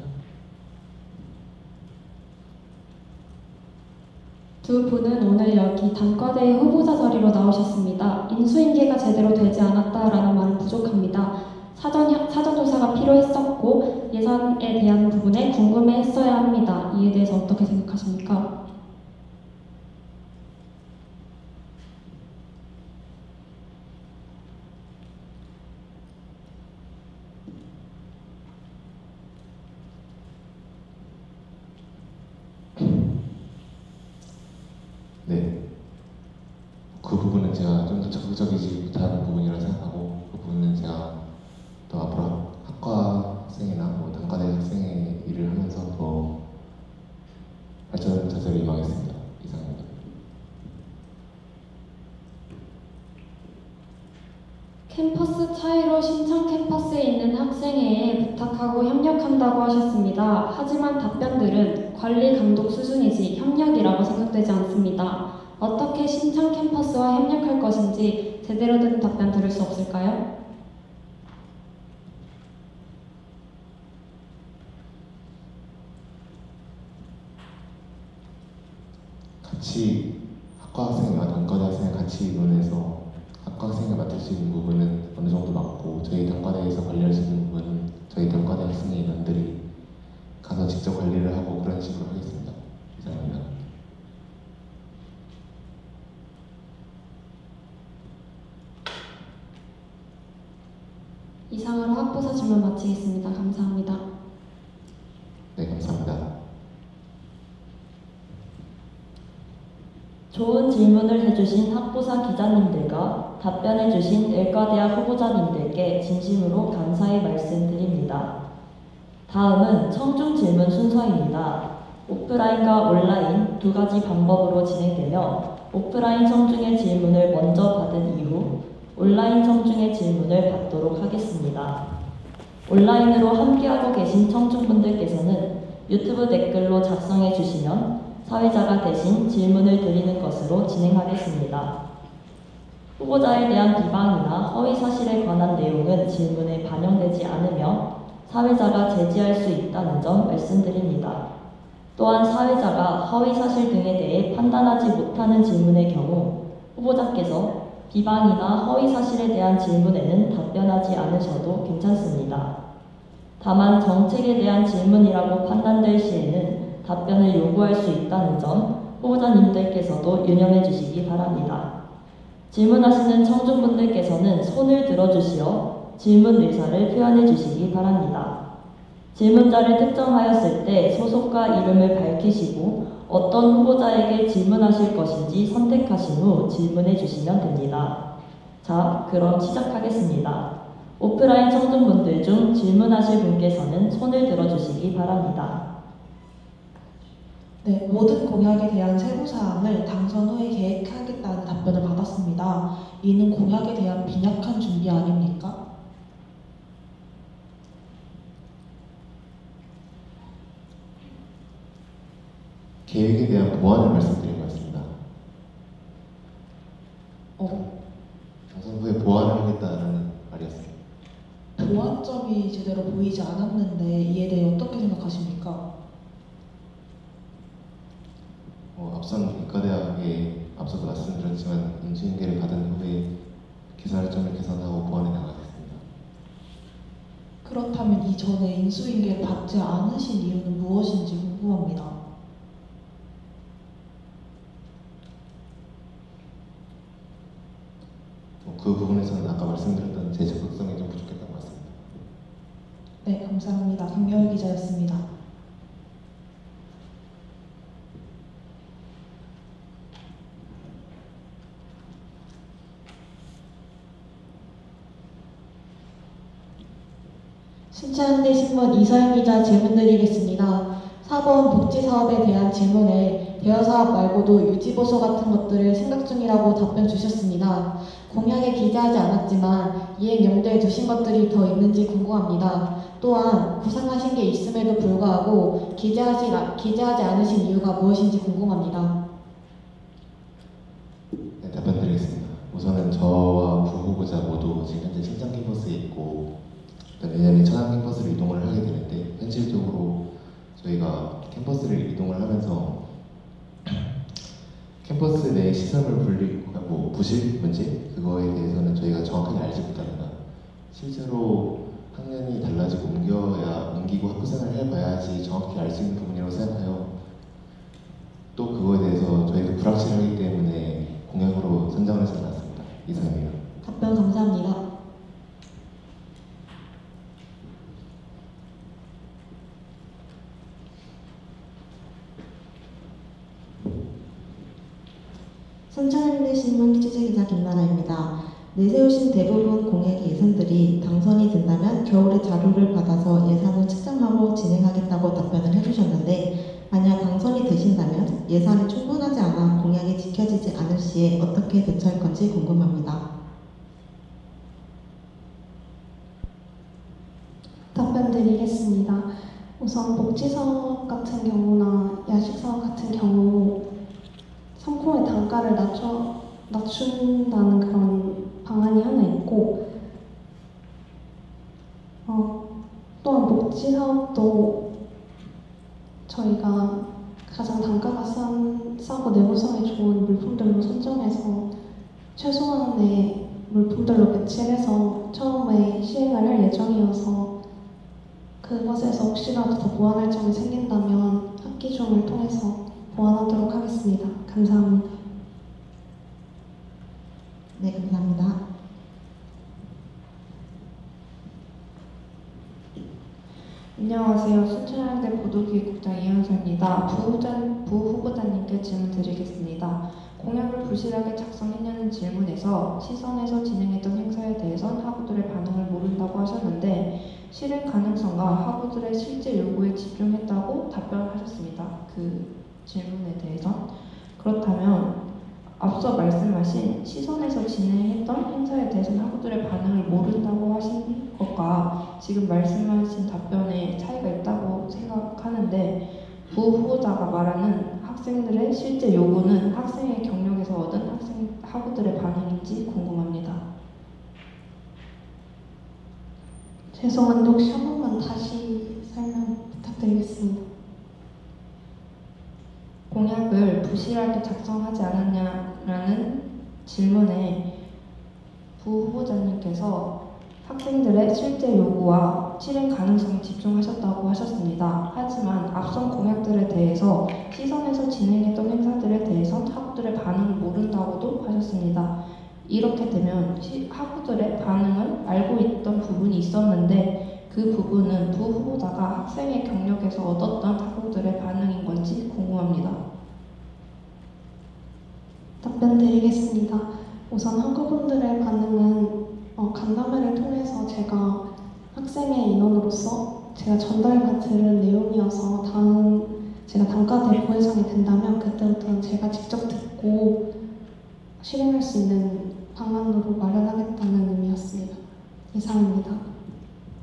두 분은 오늘 여기 단과대의 후보자 자리로 나오셨습니다. 인수인계가 제대로 되지 않았다라는 말은 부족합니다. 사전조사가 필요했었고 예산에 대한 부분에 궁금해했어야 합니다. 이에 대해서 어떻게 생각하십니까? 네, 그 부분은 제가 좀 더 적극적이지 못한 부분이라고 생각하고 그 부분은 제가 더 앞으로 학과 학생이나 단과대 학생의 일을 하면서 더 발전 자세로 임하겠습니다. 이상입니다. 캠퍼스 차이로 신청 캠퍼스에 있는 학생회에 부탁하고 협력한다고 하셨습니다. 하지만 답변들은 관리 감독 수준이지 협력이라고 생각되지 않습니다. 어떻게 신청 캠퍼스와 협력할 것인지 제대로 된 답변 들을 수 없을까요? 같이 학과 학생과 단과대 학생을 같이 논해서 학과 학생이 맡을 수 있는 부분은 어느 정도 맡고 저희 단과대에서 관리할 수 있는 부분은 저희 단과대 학생의 인원들이 가서 직접 관리를 하고 그런 식으로 하겠습니다. 이상입니다. 이상으로 학부사 질문 마치겠습니다. 감사합니다. 네, 감사합니다. 좋은 질문을 해주신 학부사 기자님들과 답변해주신 의과대학 후보자님들께 진심으로 감사의 말씀드립니다. 다음은 청중 질문 순서입니다. 오프라인과 온라인 두 가지 방법으로 진행되며 오프라인 청중의 질문을 먼저 받은 이후 온라인 청중의 질문을 받도록 하겠습니다. 온라인으로 함께하고 계신 청중분들께서는 유튜브 댓글로 작성해 주시면 사회자가 대신 질문을 드리는 것으로 진행하겠습니다. 후보자에 대한 비방이나 허위 사실에 관한 내용은 질문에 반영되지 않으며 사회자가 제지할 수 있다는 점 말씀드립니다. 또한 사회자가 허위 사실 등에 대해 판단하지 못하는 질문의 경우 후보자께서 비방이나 허위 사실에 대한 질문에는 답변하지 않으셔도 괜찮습니다. 다만 정책에 대한 질문이라고 판단될 시에는 답변을 요구할 수 있다는 점 후보자님들께서도 유념해 주시기 바랍니다. 질문하시는 청중분들께서는 손을 들어주시어 질문 의사를 표현해 주시기 바랍니다. 질문자를 특정하였을 때 소속과 이름을 밝히시고 어떤 후보자에게 질문하실 것인지 선택하신 후 질문해 주시면 됩니다. 자, 그럼 시작하겠습니다. 오프라인 청중분들 중 질문하실 분께서는 손을 들어주시기 바랍니다. 네, 모든 공약에 대한 세부사항을 당선 후에 계획하겠다는 답변을 받았습니다. 이는 공약에 대한 빈약한 준비 아닙니까? 계획에 대한 보완을 말씀드린 것 같습니다. 당선 후에 보완을 하겠다는 말이었습니다. 보완점이 제대로 보이지 않았는데 이에 대해 어떻게 생각하십니까? 앞선 의과대학에 앞서도 말씀드렸지만 인수인계를 받은 후에 계산할 점을 개선하고 보완해 나가겠습니다. 그렇다면 이전에 인수인계를 받지 않으신 이유는 무엇인지 궁금합니다. 그 부분에서는 아까 말씀드렸던 제 적극성이 좀 부족했던 것 같습니다. 네, 감사합니다. 김여희 기자였습니다. 신천대 신문 이서영 기자 질문 드리겠습니다. 사본 복지사업에 대한 질문에 대여사업 말고도 유지보수 같은 것들을 생각 중이라고 답변 주셨습니다. 공약에 기재하지 않았지만 이행 염두에 두신 것들이 더 있는지 궁금합니다. 또한 구상하신 게 있음에도 불구하고 기재하지 않으신 이유가 무엇인지 궁금합니다. 네, 답변 드리겠습니다. 우선은 저와 부후보자 모두 지금 현재 신장 캠퍼스에 있고 내년에 천안 캠퍼스를 이동을 하게 되는데 현실적으로 저희가 캠퍼스를 이동을 하면서 캠퍼스 내 시설물 부실 문제 그거에 대해서는 저희가 정확하게 알지 못합니다. 실제로 학년이 달라지고 옮기고 학교 생활을 해봐야지 정확히 알 수 있는 부분이라고 생각하여 또 그거에 대해서 저희도 불확실하기 때문에 공약으로 선정을 하지 않았습니다. 이상입니다. 답변 감사합니다. 순천대 신문 취재기자 김나라입니다. 내세우신 대부분 공약 예산들이 당선이 된다면 겨울에 자료를 받아서 예산을 측정하고 진행하겠다고 답변을 해주셨는데 만약 당선이 되신다면 예산이 충분하지 않아 공약이 지켜지지 않을 시에 어떻게 대처할 건지 궁금합니다. 답변 드리겠습니다. 우선 복지사업 같은 경우나 야식사업 같은 경우 상품의 단가를 낮춘다는 그런 방안이 하나 있고 또한 복지사업도 저희가 가장 단가가 싸고 내구성이 좋은 물품들로 선정해서 최소한의 물품들로 배치를 해서 처음에 시행을 할 예정이어서 그것에서 혹시라도 더 보완할 점이 생긴다면 학기 중을 통해서 보완하도록 하겠습니다. 감사합니다. 네, 감사합니다. 안녕하세요. 순천향대 보도기획국장 이현서입니다. 부후보자님께 질문 드리겠습니다. 공약을 부실하게 작성했냐는 질문에서 시선에서 진행했던 행사에 대해선 학우들의 반응을 모른다고 하셨는데 실행 가능성과 학우들의 실제 요구에 집중했다고 답변하셨습니다. 그 질문에 대해서. 그렇다면 앞서 말씀하신 시선에서 진행했던 행사에 대해서는 학우들의 반응을 모른다고 하신 것과 지금 말씀하신 답변에 차이가 있다고 생각하는데 부후보자가 말하는 학생들의 실제 요구는 학생의 경력에서 얻은 학우들의 반응인지 궁금합니다. 죄송한데 혹시 한 번만 다시 설명 부탁드리겠습니다. 공약을 부실하게 작성하지 않았냐라는 질문에 부후보자님께서 학생들의 실제 요구와 실행 가능성에 집중하셨다고 하셨습니다. 하지만 앞선 공약들에 대해서 시선에서 진행했던 행사들에 대해선 학우들의 반응을 모른다고도 하셨습니다. 이렇게 되면 학우들의 반응을 알고 있던 부분이 있었는데 그 부분은 부후보자가 학생의 경력에서 얻었던 학우들의 반응인 건지 궁금합니다. 답변 드리겠습니다. 우선 학우분들의 반응은 간담회를 통해서 제가 학생의 인원으로서 제가 전달과 들은 내용이어서 다음 제가 단과대 부회장이 된다면 그때부터는 제가 직접 듣고 실행할 수 있는 방안으로 마련하겠다는 의미였습니다. 이상입니다.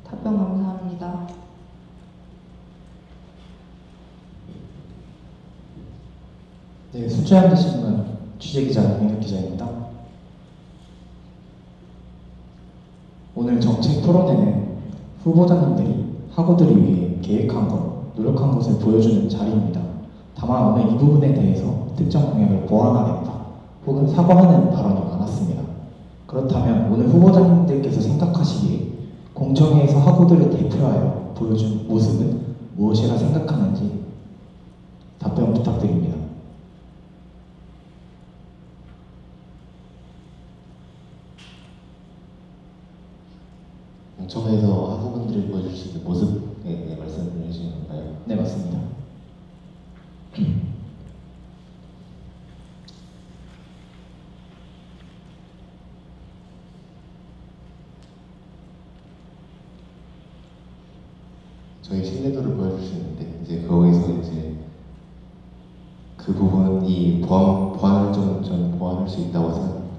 답변 감사합니다. 네, 순천향대 신문 취재기자 이민욱 기자입니다. 오늘 정책 토론회는 후보자님들이 학우들을 위해 계획한 것, 노력한 것을 보여주는 자리입니다. 다만 오늘 이 부분에 대해서 특정 공약을 보완하겠다 혹은 사과하는 발언이 많았습니다. 그렇다면 오늘 후보자님들께서 생각하시기에 공청회에서 학우들을 대표하여 보여준 모습은 무엇이라 생각하는지 답변 부탁드립니다. 공청회에서 학우분들이 보여줄 수 있는 모습에 대해 말씀을 해주신 건가요? 네, 맞습니다. 저희 신뢰도를 보여줄 수 있는데 이제 거기서 이제 그 부분이 보완할 점은 저는 보완할 수 있다고 생각합니다.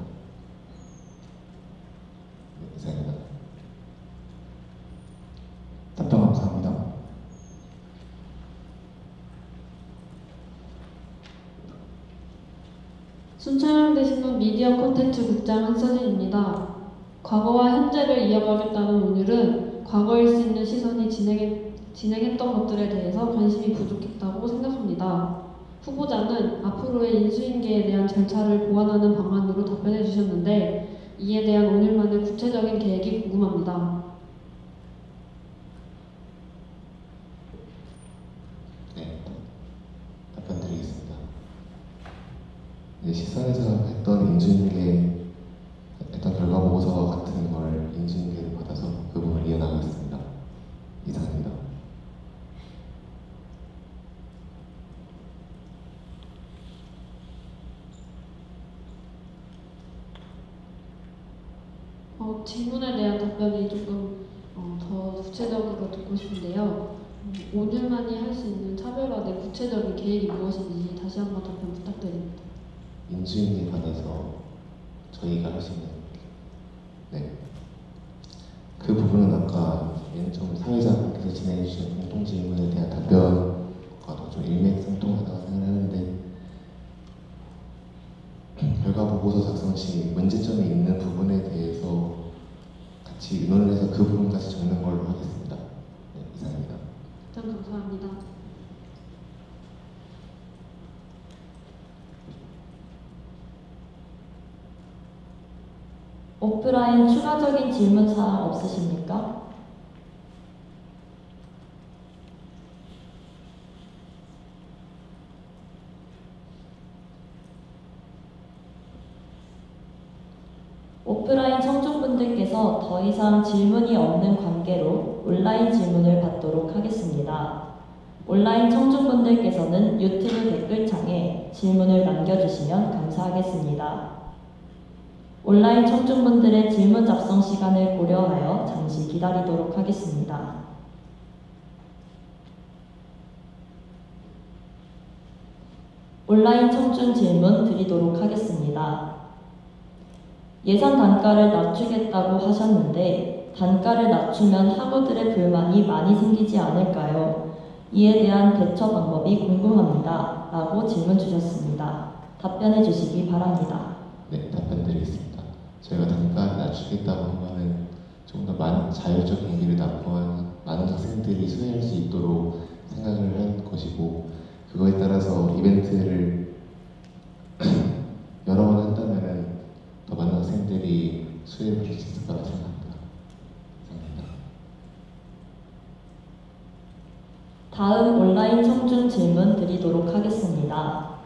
네, 이상입니다. 답변 감사합니다. 순천향대 신문 미디어 콘텐츠 국장 한서진입니다. 과거와 현재를 이어가겠다는 오늘은 과거일 수 있는 시선이 진행했던 것들에 대해서 관심이 부족했다고 생각합니다. 후보자는 앞으로의 인수인계에 대한 절차를 보완하는 방안으로 답변해 주셨는데 이에 대한 오늘만의 구체적인 계획이 궁금합니다. 네, 답변 드리겠습니다. 이제 시선에서 했던 인수인계 했던 결과 보고서와 같은 걸 인수인계를 받아서 그 부분을 이어나가겠습니다. 이상입니다. 질문에 대한 답변이 조금 더 구체적으로 듣고 싶은데요. 오늘만이 할 수 있는 차별화된 구체적인 계획이 무엇인지 다시 한번 답변 부탁드립니다. 인수인계 받아서 저희가 할 수 있는 그 부분은 아까 맨 처음 사회자분께서 진행해 주신 공통 질문에 대한 답변과도 좀 일맥상통하다고 생각하는데 결과 보고서 작성 시 문제점이 있는 부분에 대해서 같이 의논을 해서 그 부분까지 적는 걸로 하겠습니다. 네, 이상입니다. 답변 감사합니다. 오프라인 추가적인 질문 사항 없으십니까? 오프라인 청중분들 청중분들께서 더 이상 질문이 없는 관계로 온라인 질문을 받도록 하겠습니다. 온라인 청중분들께서는 유튜브 댓글창에 질문을 남겨주시면 감사하겠습니다. 온라인 청중분들의 질문 작성 시간을 고려하여 잠시 기다리도록 하겠습니다. 온라인 청중 질문 드리도록 하겠습니다. 예산 단가를 낮추겠다고 하셨는데 단가를 낮추면 학우들의 불만이 많이 생기지 않을까요? 이에 대한 대처 방법이 궁금합니다. 라고 질문 주셨습니다. 답변해 주시기 바랍니다. 네, 답변 드리겠습니다. 저희가 단가를 낮추겠다고 하면은 좀 더 많은 자율적 경기를 납부한 많은 학생들이 수혜할 수 있도록 생각을 할 것이고, 그거에 따라서 이벤트를 여러 번 한다면은 더 많은 학생들이 수혜를 받을 수 있을 거라 생각합니다. 감사합니다. 다음 온라인 청중 질문 드리도록 하겠습니다.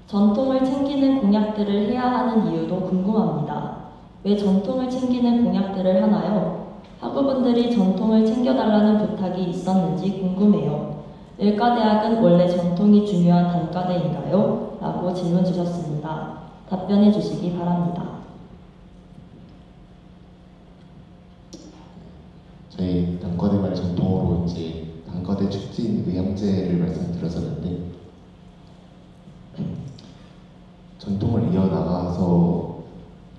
전통을 챙기는 공약들을 해야 하는 이유도 궁금합니다. 왜 전통을 챙기는 공약들을 하나요? 학우분들이 전통을 챙겨달라는 부탁이 있었는지 궁금해요. 의과대학은 원래 전통이 중요한 단과대인가요? 라고 질문 주셨습니다. 답변해 주시기 바랍니다. 저희 단과대 말 전통으로 이제 단과대 축제인 의향제를 말씀드렸었는데, 전통을 이어나가서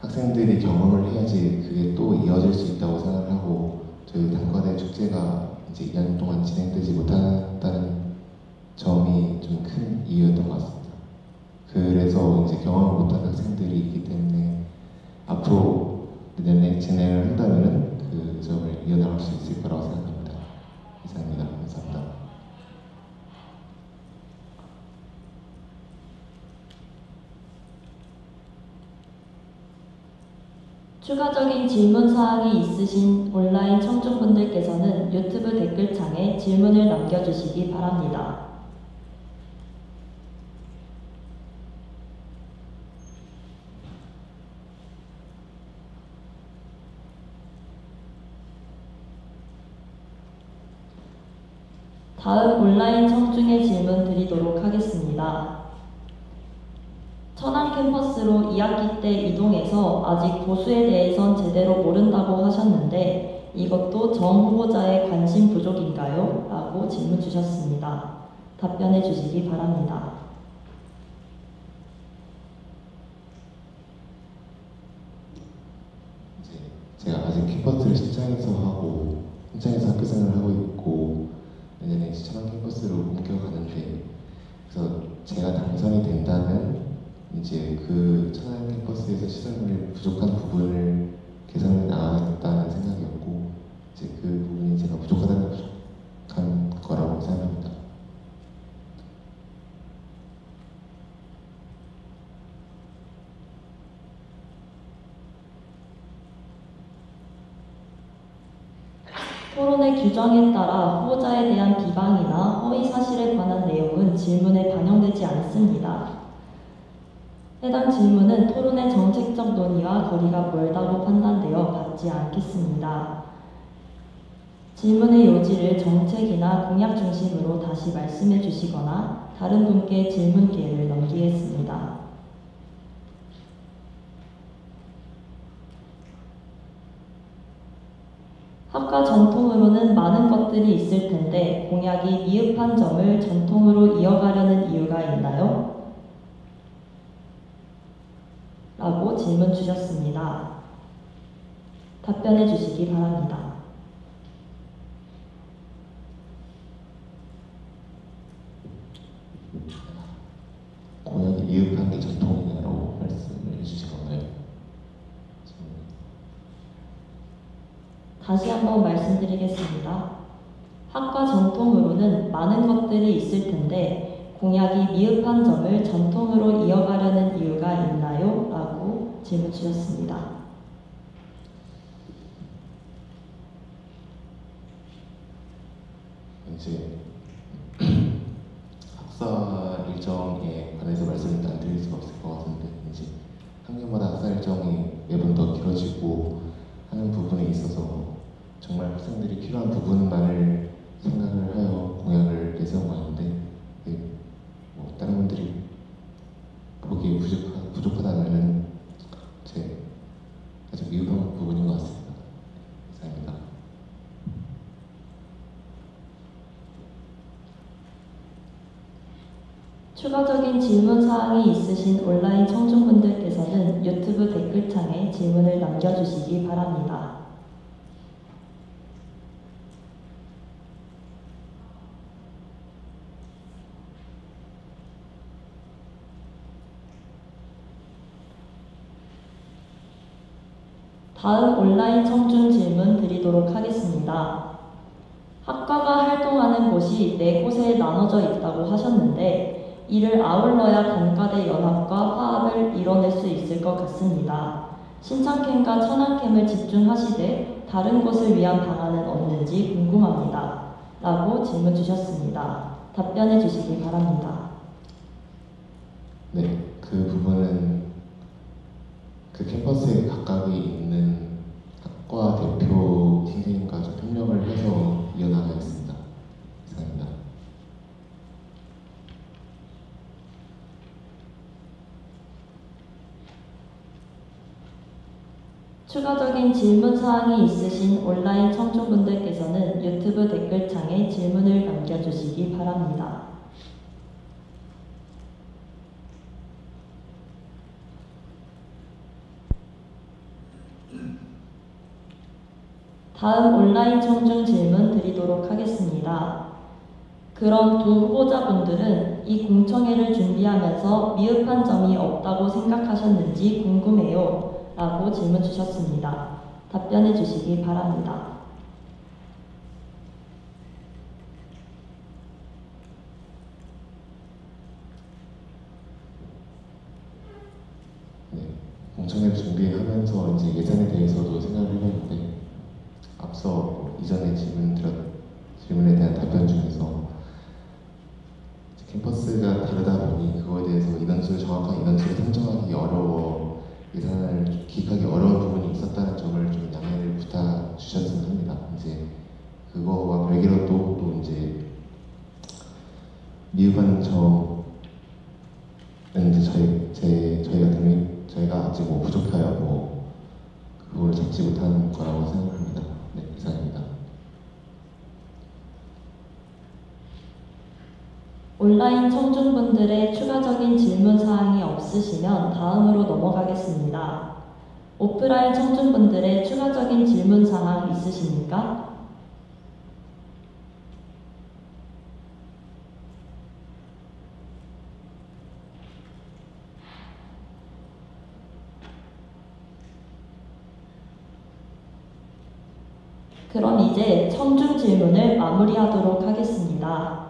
학생들이 경험을 해야지 그게 또 이어질 수 있다고 생각을 하고, 저희 단과대 축제가 이제 2년 동안 진행되지 못한다는 점이 좀 큰 이유였던 것 같습니다. 그래서 이제 경험을 못한 학생들이 있기 때문에 앞으로 내년에 진행을 한다면은 그 점을 이어나갈 수 있을 거라고 생각합니다. 이상입니다. 감사합니다. 추가적인 질문 사항이 있으신 온라인 청중분들께서는 유튜브 댓글창에 질문을 남겨주시기 바랍니다. 다음 온라인 청중의 질문 드리도록 하겠습니다. 천안 캠퍼스로 2학기 때 이동해서 아직 보수에 대해선 제대로 모른다고 하셨는데 이것도 정 후보자의 관심 부족인가요? 라고 질문 주셨습니다. 답변해 주시기 바랍니다. 제가 아직 캠퍼스를 신청해서 학교 생활을 하고 있고, 내년에 천안 캠퍼스로 옮겨가는데, 그래서 제가 당선이 된다면 이제 그 천안 캠퍼스에서 시설물이 부족한 부분을 개선해 나가겠다는 생각이었고, 이제 그 부분이 제가 부족한 거라고 생각합니다. 토론의 규정에 따라 후보자에 대한 비방이나 허위 사실에 관한 내용은 질문에 반영되지 않습니다. 해당 질문은 토론의 정책적 논의와 거리가 멀다고 판단되어 받지 않겠습니다. 질문의 요지를 정책이나 공약 중심으로 다시 말씀해 주시거나 다른 분께 질문 기회를 넘기겠습니다. 학과 전통으로는 많은 것들이 있을 텐데 공약이 미흡한 점을 전통으로 이어가려는 이유가 있나요? 라고 질문 주셨습니다. 답변해 주시기 바랍니다. 공약이 미흡한 게 전통이냐고 말씀을 해주신 건가요? 다시 한번 말씀드리겠습니다. 학과 전통으로는 많은 것들이 있을 텐데 공약이 미흡한 점을 전통으로 이어가려는 이유가 있나요? 라고 질문 주셨습니다. 이제 학사 일정에 관해서 말씀을 안 드릴 수가 없을 것 같은데, 이제 학년마다 학사 일정이 매번 더 길어지고 하는 부분에 있어서 정말 학생들이 필요한 부분만을 생각을 하여 공약을 내세운 거였는데 뭐 다른 분들이 보기에 부족하다면은 제 아주 미흡한 부분인 것 같습니다. 감사합니다. 추가적인 질문 사항이 있으신 온라인 청중분들께서는 유튜브 댓글창에 질문을 남겨주시기 바랍니다. 다음 온라인 청중 질문 드리도록 하겠습니다. 학과가 활동하는 곳이 4곳에 나눠져 있다고 하셨는데 이를 아울러야 단과대 연합과 화합을 이뤄낼 수 있을 것 같습니다. 신창캠과 천안캠을 집중하시되 다른 곳을 위한 방안은 없는지 궁금합니다. 라고 질문 주셨습니다. 답변해 주시기 바랍니다. 네, 그 부분은 그 캠퍼스에 각각이 있는 학과 대표 선생님과 좀 협력을 해서 이어나가겠습니다. 감사합니다. 추가적인 질문 사항이 있으신 온라인 청중분들께서는 유튜브 댓글창에 질문을 남겨주시기 바랍니다. 다음 온라인 청중 질문 드리도록 하겠습니다. 그럼 두 후보자분들은 이 공청회를 준비하면서 미흡한 점이 없다고 생각하셨는지 궁금해요. 라고 질문 주셨습니다. 답변해 주시기 바랍니다. 네, 공청회를 준비하면서 이제 예산에 대해서도 생각을 해봤는데 앞서 이전에 질문에 대한 답변 중에서 캠퍼스가 다르다 보니 그거에 대해서 정확한 인원수를 선정하기 어려워 예산을 기획하기 어려운 부분이 있었다는 점을 좀 양해를 부탁 주셨으면 합니다. 이제 그거와 별개로 또 이제 미흡한 점은 이제 저희가 아직 뭐 부족하여 뭐 그걸 잡지 못한 거라고 생각합니다. 네, 이상입니다. 온라인 청중분들의 추가적인 질문 사항이 없으시면 다음으로 넘어가겠습니다. 오프라인 청중분들의 추가적인 질문 사항 있으십니까? 그럼 이제 청중 질문을 마무리하도록 하겠습니다.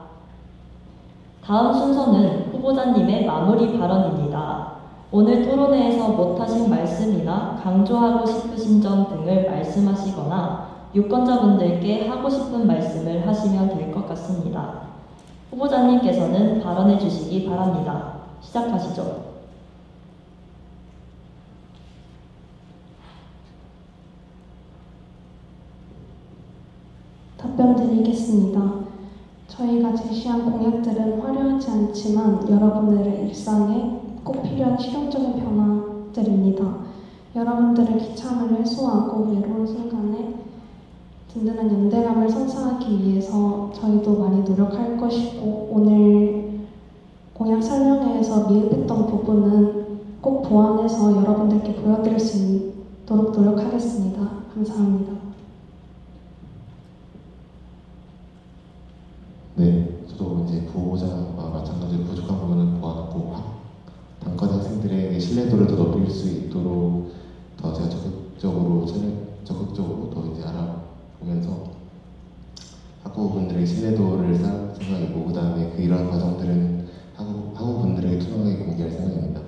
다음 순서는 후보자님의 마무리 발언입니다. 오늘 토론회에서 못하신 말씀이나 강조하고 싶으신 점 등을 말씀하시거나 유권자분들께 하고 싶은 말씀을 하시면 될 것 같습니다. 후보자님께서는 발언해 주시기 바랍니다. 시작하시죠. 답변 드리겠습니다. 저희가 제시한 공약들은 화려하지 않지만 여러분들의 일상에 꼭 필요한 실용적인 변화들입니다. 여러분들의 귀찮음을 해소하고 외로운 순간에 든든한 연대감을 선사하기 위해서 저희도 많이 노력할 것이고 오늘 공약 설명회에서 미흡했던 부분은 꼭 보완해서 여러분들께 보여드릴 수 있도록 노력하겠습니다. 감사합니다. 네, 저도 이제 후보자와 마찬가지로 부족한 부분은 보완하고 단과대 학생들의 신뢰도를 더 높일 수 있도록 더 제가 적극적으로 더 이제 알아보면서 학우분들의 신뢰도를 쌓을 생각이고 그 다음에 이러한 과정들은 학우분들에게 투명하게 공개할 생각입니다.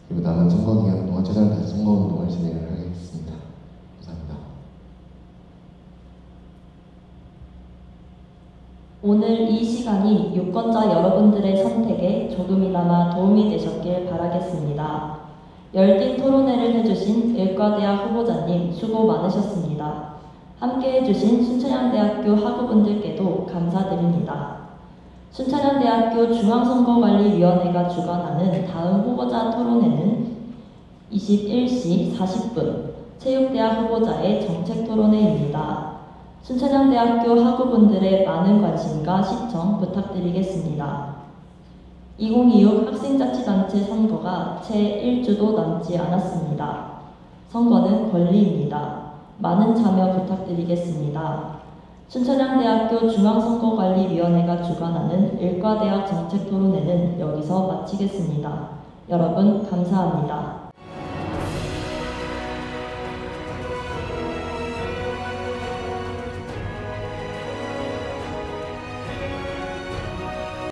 그리고 남은 선거 기간 동안 최선을 다해서 선거운동을 진행을 하겠습니다. 감사합니다. 오늘 이 시간이 유권자 여러분들의 선택에 조금이나마 도움이 되셨길 바라겠습니다. 열띤 토론회를 해주신 일과대학 후보자님 수고 많으셨습니다. 함께 해주신 순천향대학교 학우분들께도 감사드립니다. 순천향대학교 중앙선거관리위원회가 주관하는 다음 후보자 토론회는 21시 40분 체육대학 후보자의 정책토론회입니다. 순천향대학교 학우분들의 많은 관심과 시청 부탁드리겠습니다. 2026 학생자치단체 선거가 채 1주도 남지 않았습니다. 선거는 권리입니다. 많은 참여 부탁드리겠습니다. 순천향대학교 중앙선거관리위원회가 주관하는 일과대학 정책토론회는 여기서 마치겠습니다. 여러분 감사합니다.